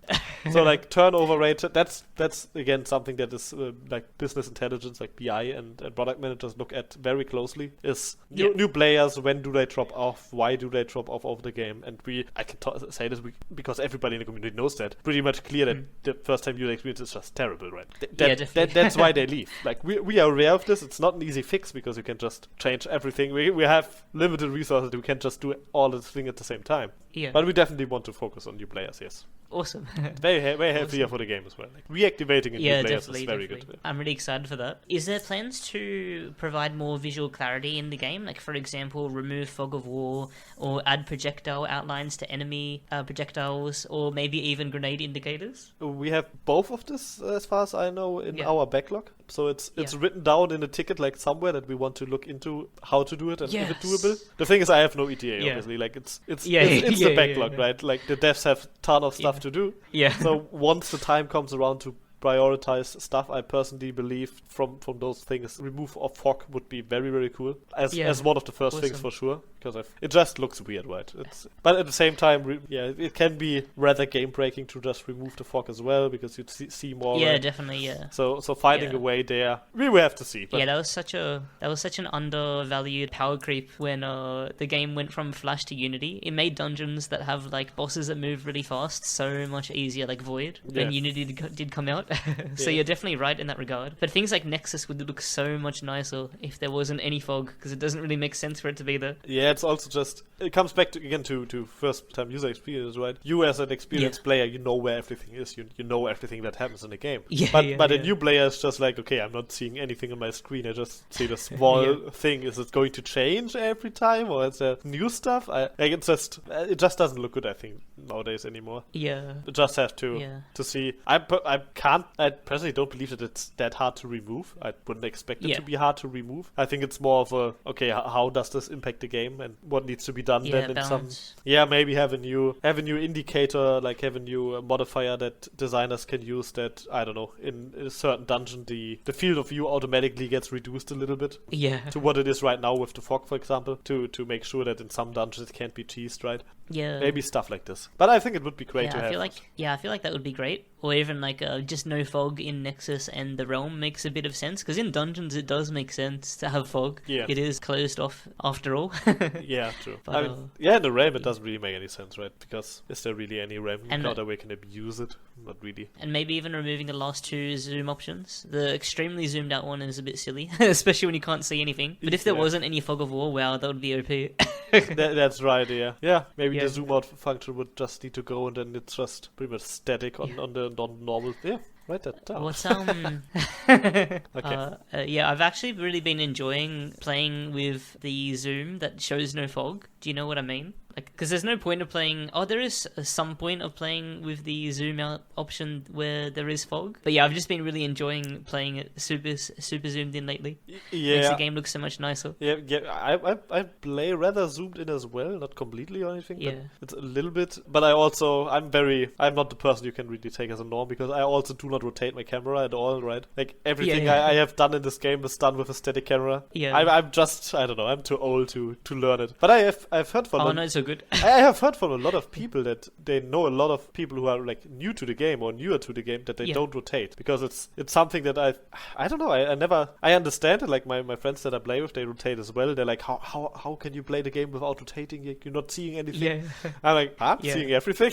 So like turnover rate, that's again something that is like business intelligence, like BI and product managers look at very closely, is new players, when do they drop off, why do they drop off of the game. And I can say this because everybody in the community knows that pretty much clear that the first time user experience is just terrible, right? That's why they leave. Like we are aware of this. It's not an easy fix because you can just change everything. We have limited resources. We can't just do all the thing at the same time. But we definitely want to focus on new players, yes. Awesome. Very healthier for the game as well. Like, reactivating a new players is very good. I'm really excited for that. Is there plans to provide more visual clarity in the game? Like, for example, remove fog of war, or add projectile outlines to enemy projectiles, or maybe even grenade indicators? We have both of this, as far as I know, in our backlog. So it's written down in a ticket, like somewhere, that we want to look into how to do it and if it's doable. The thing is, I have no ETA, obviously. Like it's the backlog, right? Like the devs have a ton of stuff to do. So once the time comes around to prioritize stuff, I personally believe from those things, remove of fog would be very, very cool as one of the first things for sure, because it just looks weird, right? But at the same time, it can be rather game breaking to just remove the fog as well, because you see more. Definitely. So finding a way there, we will have to see. But that was such an undervalued power creep when the game went from Flash to Unity. It made dungeons that have like bosses that move really fast so much easier, like Void, when Unity did come out. So you're definitely right in that regard. But things like Nexus would look so much nicer if there wasn't any fog, because it doesn't really make sense for it to be there. Yeah, it's also just, it comes back to first time user experience, right? You as an experienced player, you know where everything is. You know everything that happens in the game. But a new player is just like, okay, I'm not seeing anything on my screen. I just see the small thing. Is it going to change every time, or is there new stuff? It just doesn't look good, I think, nowadays anymore. Yeah. You just have to see. I personally don't believe that it's that hard to remove. I wouldn't expect it to be hard to remove. I think it's more of a, okay, how does this impact the game and what needs to be done then in balance. maybe have a new indicator, like have a new modifier that designers can use that, I don't know, in a certain dungeon the field of view automatically gets reduced a little bit to what it is right now with the fog, for example, to make sure that in some dungeons it can't be teased, right? Yeah. Maybe stuff like this. But I think it would be great to have. I feel like that would be great. Or even like just no fog in Nexus and the Realm makes a bit of sense, because in dungeons it does make sense to have fog. Yeah. It is closed off after all. Yeah, true. But, in the Realm it doesn't really make any sense, right? Because is there really any Realm that we can abuse it? Not really. And maybe even removing the last two zoom options. The extremely zoomed out one is a bit silly, especially when you can't see anything. But if there wasn't any fog of war, wow, that would be OP. That's right, yeah. Yeah, maybe the zoom out function would just need to go, and then it's just pretty much static on the non-normal. Yeah, write that down. What's Okay. I've actually really been enjoying playing with the zoom that shows no fog. Do you know what I mean? Like, because there's no point of playing. Oh, there is some point of playing with the zoom out option where there is fog. But yeah, I've just been really enjoying playing it super zoomed in lately. Yeah, makes the game look so much nicer. Yeah. I play rather zoomed in as well, not completely or anything. Yeah, but it's a little bit. But I'm not the person you can really take as a norm, because I also do not rotate my camera at all. Right, like everything I have done in this game is done with a static camera. Yeah, I'm just, I don't know. I'm too old to learn it. But I've heard from. Oh no, it's so good. I have heard from a lot of people that they know a lot of people who are like new to the game or newer to the game that they don't rotate, because it's something that I don't know. I understand it. Like my friends that I play with, they rotate as well. They're like, how can you play the game without rotating? You're not seeing anything. Yeah. I'm like, I'm seeing everything.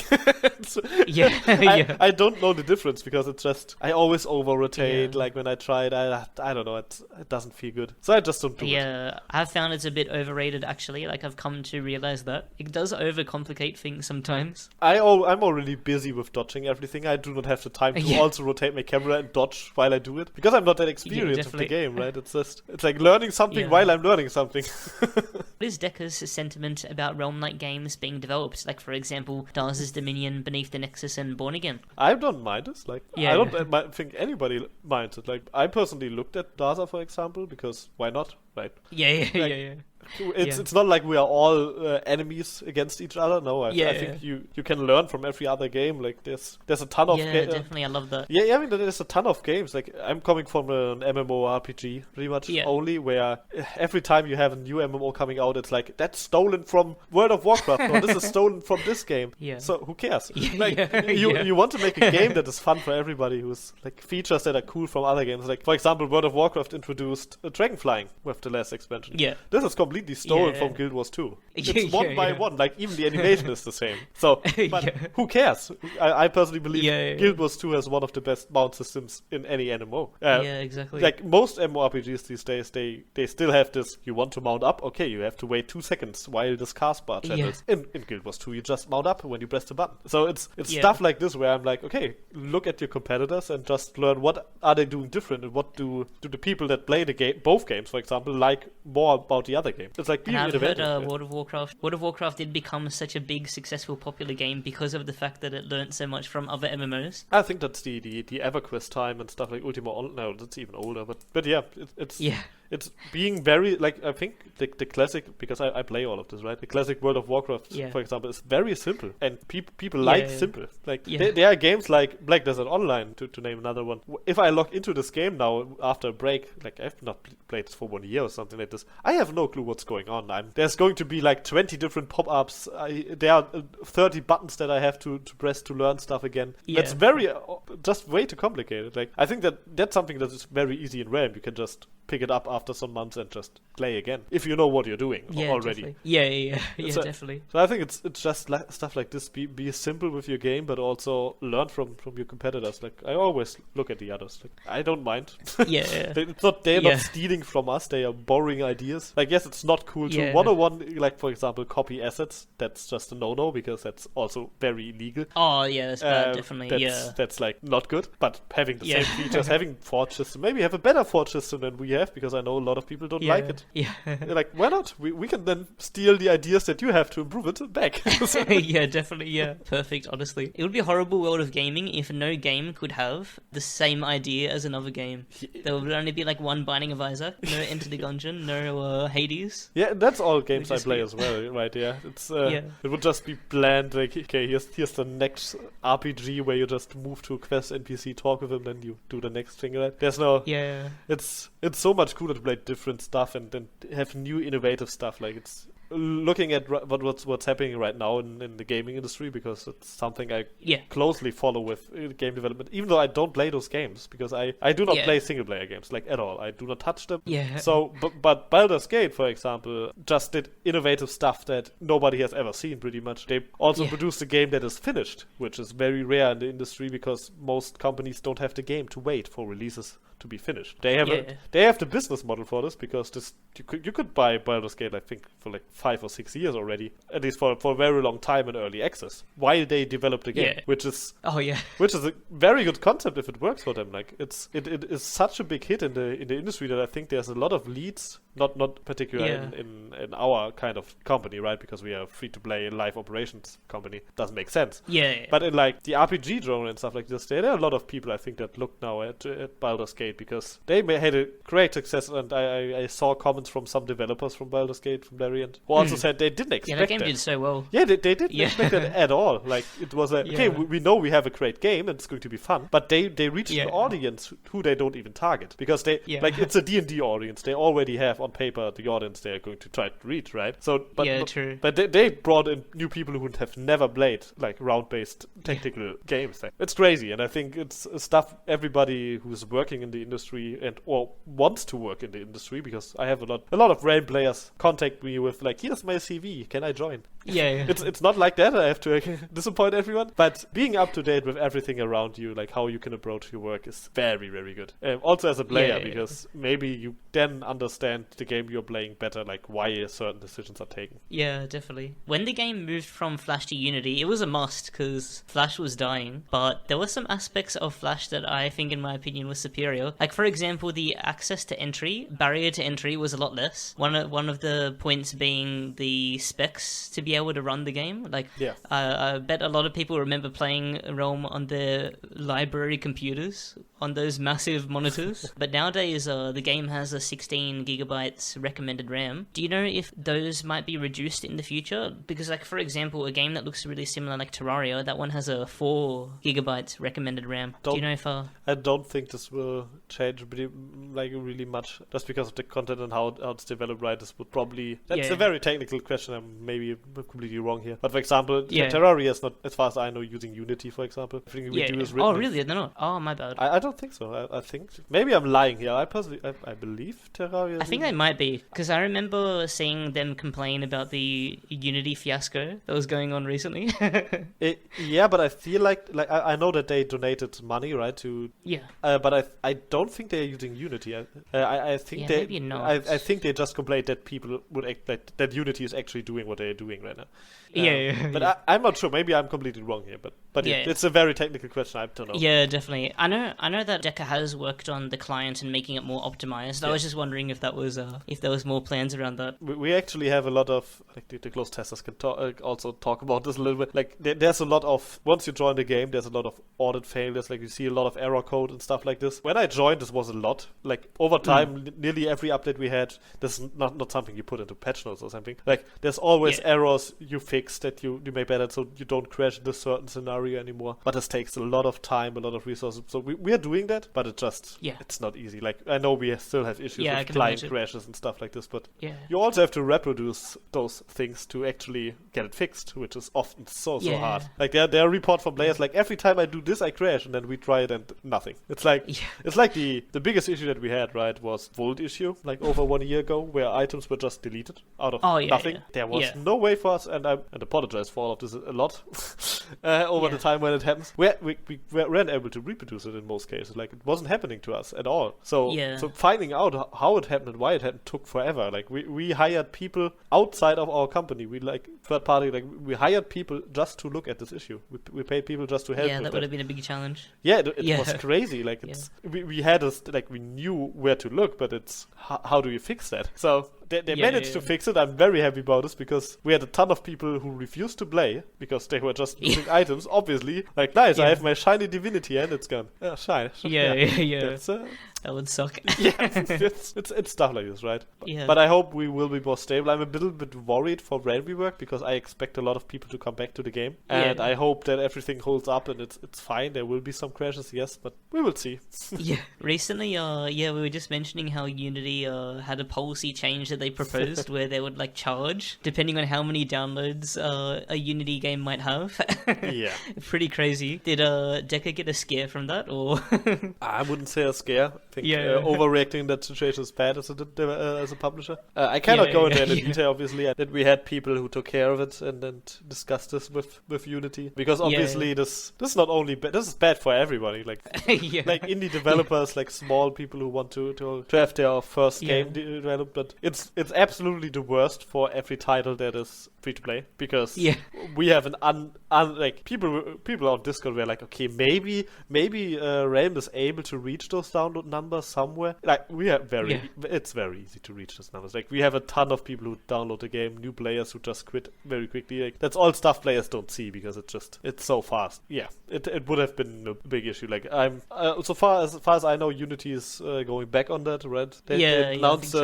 I don't know the difference, because it's just I always over rotate. Like when I try it, I don't know. It doesn't feel good, so I just don't do it. Yeah, I've found it's a bit overrated actually. Like I've come to realize that it does overcomplicate things sometimes. I'm already busy with dodging everything. I do not have the time to also rotate my camera and dodge while I do it, because I'm not that experienced with the game, right? It's like learning something while I'm learning something. What is Deca's sentiment about Realm-like games being developed? Like, for example, Darz's Dominion, Beneath the Nexus, and Born Again. I don't mind this. Like, I don't think anybody minds it. Like, I personally looked at Darza, for example, because why not, right? Yeah. It's not like we are all enemies against each other. No, I think you can learn from every other game. Like there's a ton of definitely, I love that. I mean, there's a ton of games. Like I'm coming from an MMORPG pretty much only, where every time you have a new MMO coming out, it's like that's stolen from World of Warcraft, or this is stolen from this game. So who cares? You want to make a game that is fun for everybody, who's like features that are cool from other games. Like for example, World of Warcraft introduced dragon flying with the last expansion. This is completely stolen from Guild Wars 2. It's one by one, like even the animation is the same. So, but who cares? I personally believe Guild Wars 2 has one of the best mount systems in any MMO. Exactly. Like most MMORPGs these days, they still have this, you want to mount up, okay, you have to wait 2 seconds while this cast bar channels. In Guild Wars 2, you just mount up when you press the button. So it's stuff like this where I'm like, okay, look at your competitors and just learn what are they doing different, and what do the people that play the game, both games, for example, like more about the other game. It's like being I've heard World of Warcraft did become such a big, successful, popular game because of the fact that it learned so much from other MMOs. I think that's the EverQuest time and stuff like Ultima. No, that's even older. But yeah, it's being very, like, I think the classic, because I play all of this, right? The classic World of Warcraft, for example, is very simple, and people like simple. Like there are games like Black Desert Online, to name another one. If I log into this game now after a break, like I've not played this for 1 year or something like this, I have no clue what's going on. There's going to be like 20 different pop-ups. There are 30 buttons that I have to press to learn stuff again. That's very just way too complicated. Like I think that's something that is very easy in Realm. You can just pick it up after some months and just play again if you know what you're doing already. Definitely. Yeah, definitely. So I think it's just stuff like this. Be simple with your game, but also learn from your competitors. Like I always look at the others. Like I don't mind. Yeah. It's not they're not stealing from us. They are borrowing ideas. Like yes, it's not cool to 101. Like for example, copy assets. That's just a no-no because that's also very illegal. Oh yeah, that's bad. Definitely. That's like not good. But having the same features, having forge system, maybe have a better forge system than we have because I know a lot of people don't like it. Yeah. Like why not? We can then steal the ideas that you have to improve it back. Yeah, definitely. Yeah, perfect. Honestly, it would be a horrible world of gaming if no game could have the same idea as another game. There would only be like one Binding of Isaac, no Enter the Gungeon, no Hades. Yeah, that's all games I play as well, right? Yeah, it's it would just be bland. Like okay, here's the next RPG where you just move to a quest NPC, talk with him, then you do the next thing. Right? There's no. Yeah. It's so much cooler to play different stuff and then have new innovative stuff. Like it's looking at what's happening right now in the gaming industry because it's something I closely follow with game development. Even though I don't play those games because I do not play single player games like at all. I do not touch them. Yeah. So but Baldur's Gate, for example, just did innovative stuff that nobody has ever seen. Pretty much. They also produced a game that is finished, which is very rare in the industry because most companies don't have the game to wait for releases to be finished. They have the business model for this because you could buy Baldur's Gate I think for like 5 or 6 years already, at least for a very long time in early access while they develop the game, which is a very good concept if it works for them. Like it is such a big hit in the industry that I think there's a lot of leads, not particularly in our kind of company, right? Because we are a free-to-play live operations company. Doesn't make sense. But in like the RPG genre and stuff like this, there are a lot of people I think that look now at Baldur's Gate because they had a great success, and I saw comments from some developers from Baldur's Gate from their end who also said they didn't expect that game did so well. Yeah, they didn't expect that at all. Like it was we know we have a great game and it's going to be fun, but they reached an audience who they don't even target because they like it's a D&D audience. They already have on paper the audience they're going to try to reach, right? So true. But they brought in new people who would have never played like round-based tactical games. It's crazy, and I think it's stuff everybody who's working in the industry or wants to work in the industry, because I have a lot of rain players contact me with like, here's my CV, can I join? It's not like that. I have to disappoint everyone, but being up to date with everything around you, like how you can approach your work, is very, very good. Also as a player, because maybe you then understand the game you're playing better, like why certain decisions are taken. Yeah, definitely. When the game moved from Flash to Unity, it was a must because Flash was dying, but there were some aspects of Flash that I think, in my opinion, was superior. Like, for example, the access to entry, barrier to entry was a lot less. One of the points being the specs to be able to run the game. Like, I bet a lot of people remember playing Realm on their library computers on those massive monitors. But nowadays, the game has a 16 gigabytes recommended RAM. Do you know if those might be reduced in the future? Because, like, for example, a game that looks really similar, like Terraria, that one has a 4 gigabytes recommended RAM. Do you know if... I don't think this will change really much, just because of the content and how it's developed, right? This would probably... That's a very technical question. I'm maybe completely wrong here. But, for example, Terraria is not, as far as I know, using Unity, for example. I think Oh, really? They're not? Oh, my bad. I don't think so. I think... Maybe I'm lying here. I believe Terraria... I think they might be, because I remember seeing them complain about the Unity fiasco that was going on recently. But I feel like I know that they donated money, right? But I don't think they're using Unity. I think maybe not. I think they just complained that people would act like that Unity is actually doing what they're doing right now. But I'm not sure. Maybe I'm completely wrong here. But it's a very technical question. I don't know. Yeah, definitely. I know that Deca has worked on the client and making it more optimized. I was just wondering if that was if there was more plans around that. We actually have a lot of, like, the close testers can also talk about this a little bit. Like there's a lot of, once you join the game, there's a lot of audit failures. Like you see a lot of error code and stuff like this. When I joined, this was a lot. Like over time, nearly every update we had, this is not something you put into patch notes or something. Like there's always errors. You fix fixed, that you make better so you don't crash in this certain scenario anymore. But this takes a lot of time, a lot of resources. So we are doing that, but it's not easy. Like, I know we still have issues with client crashes and stuff like this, but you also have to reproduce those things to actually get it fixed, which is often so hard. Like, there are reports from players like, every time I do this I crash, and then we try it and nothing. It's like the biggest issue that we had, right, was Volt issue, like over 1 year ago, where items were just deleted out of nothing. There was no way for us, and I apologize for all of this a lot over the time when it happens. We weren't able to reproduce it in most cases. Like, it wasn't happening to us at all. So finding out how it happened and why it happened took forever. Like, we hired people outside of our company. We, like, third party, like, we hired people just to look at this issue. We paid people just to help. Yeah, that would have been a big challenge. Yeah, it was crazy. Like, we had us, like, we knew where to look, but it's how do you fix that? So they managed to fix it. I'm very happy about this, because we had a ton of people who refused to play because they were just using items. Obviously, like, nice, I have my shiny divinity and it's gone. Shine. That's, that would suck. It's stuff like this, right? But I hope we will be more stable. I'm a little bit worried for rework, because I expect a lot of people to come back to the game, and I hope that everything holds up and it's fine. There will be some crashes, yes, but we will see. Recently, we were just mentioning how Unity had a policy change that they proposed where they would, like, charge depending on how many downloads a Unity game might have. Pretty crazy. Did Deca get a scare from that, or? I wouldn't say a scare. I think overreacting in that situation is bad as a publisher. I cannot go into any detail, obviously. That we had people who took care of it and then discussed this with Unity, because obviously this is not only bad. This is bad for everybody. Like like indie developers, like small people who want to have their first game developed. But it's absolutely the worst for every title that is free to play, because we have an like people on Discord were like, okay, maybe Realm is able to reach those download numbers somewhere. Like, we have it's very easy to reach those numbers. Like, we have a ton of people who download the game, new players who just quit very quickly. Like, that's all stuff players don't see, because it's so fast. It would have been a big issue. Like, I'm so far as I know, Unity is going back on that, right? They announced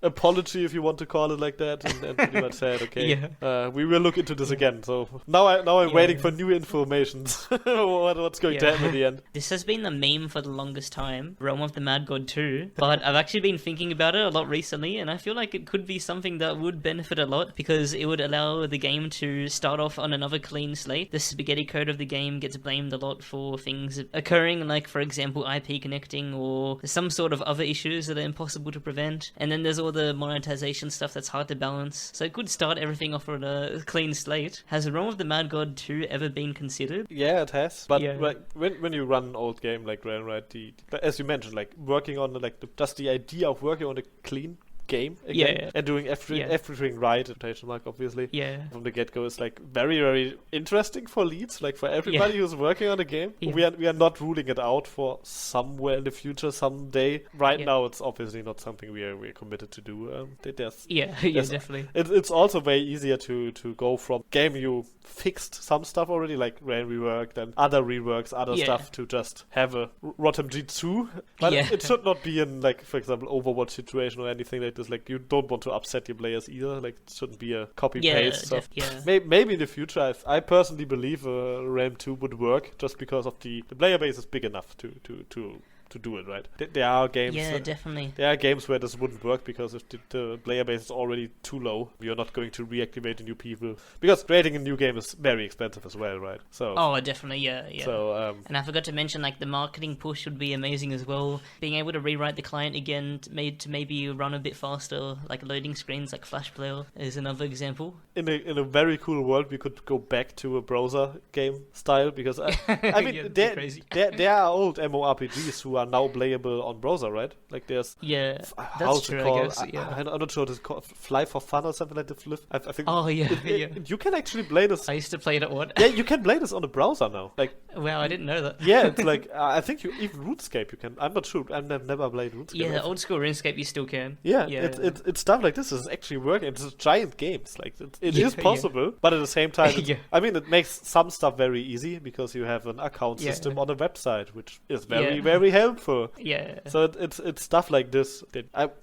apology, if you want to call it like that, and pretty much said, okay, we will look into this again. So now I'm waiting for new information. What's going to happen in the end? This has been the meme for the longest time, Realm of the Mad God 2, but I've actually been thinking about it a lot recently, and I feel like it could be something that would benefit a lot, because it would allow the game to start off on another clean slate. The spaghetti code of the game gets blamed a lot for things occurring, like, for example, IP connecting or some sort of other issues that are impossible to prevent, and then there's all the monetization stuff that's hard to balance. So it could start everything off on a clean slate. Has Realm of the Mad God 2 ever been considered? Yeah, it has. But like, when you run an old game like Realm, right, as you mentioned, like, working on just the idea of working on a clean game again, and doing everything right, quotation mark, obviously, from the get-go, is like very, very interesting for leads, like for everybody who's working on the game. We are not ruling it out for somewhere in the future, someday. Right now, it's obviously not something we are committed to do. There's definitely. It's also way easier to go from game you fixed some stuff already, like Rain reworked and other reworks, other stuff, to just have a RotMG 2. But it should not be in, like, for example, Overwatch situation or anything like this. Like, you don't want to upset your players either. Like, it shouldn't be a copy-paste. So maybe in the future, I personally believe Realm 2 would work, just because of the player base is big enough to do it, right? There are games. Yeah, definitely. There are games where this wouldn't work, because if the player base is already too low, you're not going to reactivate the new people, because creating a new game is very expensive as well, right? So. Oh, definitely, yeah. So. And I forgot to mention, like, the marketing push would be amazing as well. Being able to rewrite the client again, to maybe run a bit faster, like loading screens, like Flash Player is another example. In a very cool world, we could go back to a browser game style, because I mean, there are old MMORPGs who are now playable on browser, right? Like, there's that's true. I guess, I'm not sure what it's called, Fly for Fun or something like that. I think. Oh yeah, you can actually play this. I used to play it at what? Yeah, you can play this on the browser now. Like, Wow, I didn't know that. Yeah, it's like I think you even RuneScape you can. I'm not sure. I've never played RuneScape. Yeah, old school RuneScape you still can. Yeah, it's stuff like this is actually working. It's giant games. Like it is possible, but at the same time, I mean, it makes some stuff very easy because you have an account system on a website, which is very helpful. Yeah. So it's stuff like this.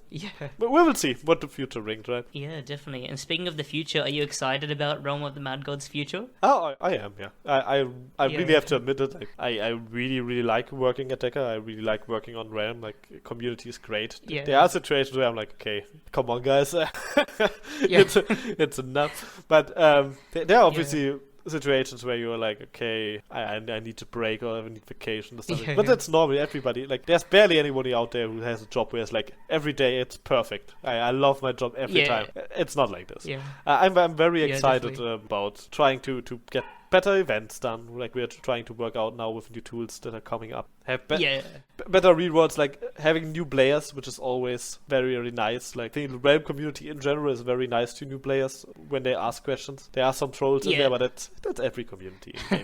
We will see what the future brings, right? Yeah, definitely. And speaking of the future, are you excited about Realm of the Mad God's future? Oh, I am. Yeah, I really have to admit it. Like, I really like working at Deca. I really like working on Realm. Like, community is great. Yeah. There are situations where I'm like, okay, come on, guys, it's enough. But there are obviously situations where you're like, okay, I need to break or I need vacation or something. But that's normal. Everybody, like, there's barely anybody out there who has a job where it's like every day it's perfect. I love my job every time. It's not like this. Yeah. I'm very excited about trying to get better events done. Like, we're trying to work out now with new tools that are coming up. Have better rewards, like having new players, which is always very nice. Like, the Realm community in general is very nice to new players when they ask questions. There are some trolls in there, but that's every community in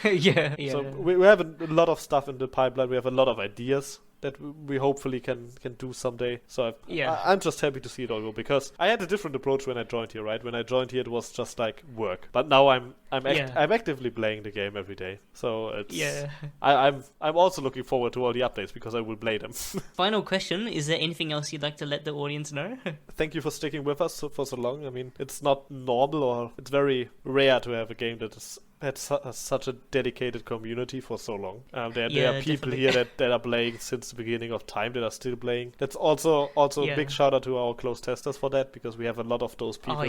gaming. So we have a lot of stuff in the pipeline. We have a lot of ideas that we hopefully can do someday. So I'm just happy to see it all go, because I had a different approach when I joined here, right? When I joined here, it was just like work. But now I'm actively playing the game every day. So it's I'm also looking forward to all the updates because I will play them. Final question: is there anything else you'd like to let the audience know? Thank you for sticking with us for so long. I mean, it's not normal, or it's very rare to have a game that is had such a dedicated community for so long. There are people here that are playing since the beginning of time, that are still playing. That's also a big shout out to our close testers for that, because we have a lot of those people.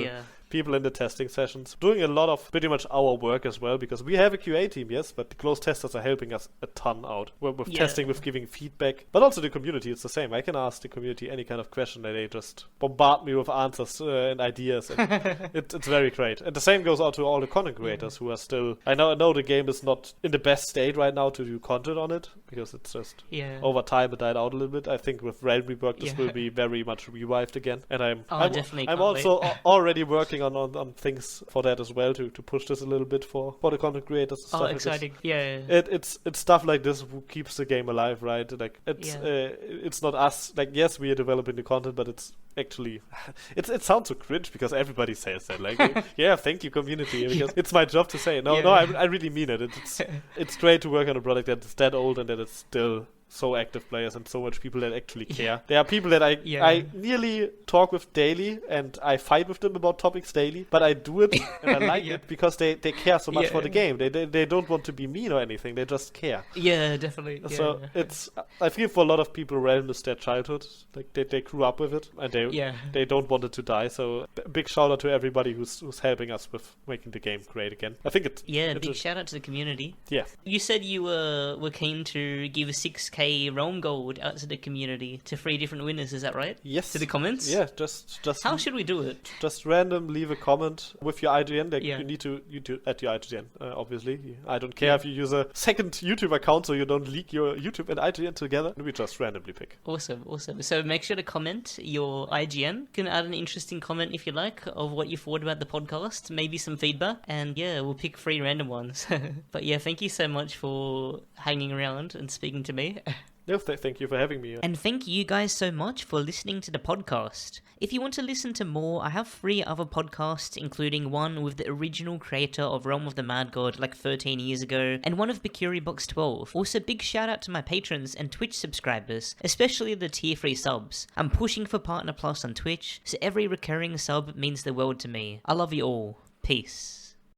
People in the testing sessions doing a lot of pretty much our work as well, because we have a QA team, yes, but the close testers are helping us a ton out with testing, with giving feedback, but also the community. It's the same. I can ask the community any kind of question and they just bombard me with answers and ideas, and it's very great. And the same goes out to all the content creators who are still, I know the game is not in the best state right now to do content on it, because it's just over time it died out a little bit. I think with Realm Rework this will be very much revived again, and I'm also already working on things for that as well, to push this a little bit for the content creators. Stuff exciting! Like this. It's stuff like this who keeps the game alive, right? Like it's not us. Like, yes, we are developing the content, but it's actually it sounds so cringe because everybody says that. Like, thank you, community, because it's my job to say. No, I really mean it. It's great to work on a product that's that old and that it's still so active players and so much people that actually care. There are people that I nearly talk with daily, and I fight with them about topics daily, but I do it and I like it because they care so much for the game. They don't want to be mean or anything, they just care. Yeah, definitely. So I feel for a lot of people Realm is their childhood. Like, they grew up with it and they don't want it to die. So big shout out to everybody who's helping us with making the game great again. I think big shout out to the community. Yeah. You said you were keen to give a 6K Realm Gold out to the community, to 3 different winners, is that right? Yes. To the comments? Yeah, just how should we do it? Just random leave a comment with your IGN. Like, you need to add your IGN, obviously. I don't care if you use a second YouTube account so you don't leak your YouTube and IGN together. We just randomly pick. Awesome. So make sure to comment your IGN. You can add an interesting comment if you like of what you thought about the podcast, maybe some feedback, and we'll pick 3 random ones. But thank you so much for hanging around and speaking to me. No, thank you for having me. And thank you guys so much for listening to the podcast. If you want to listen to more, I have 3 other podcasts, including one with the original creator of Realm of the Mad God like 13 years ago, and one of Box 12. Also, big shout out to my patrons and Twitch subscribers, especially the tier 3 subs. I'm pushing for Partner Plus on Twitch, so every recurring sub means the world to me. I love you all. Peace.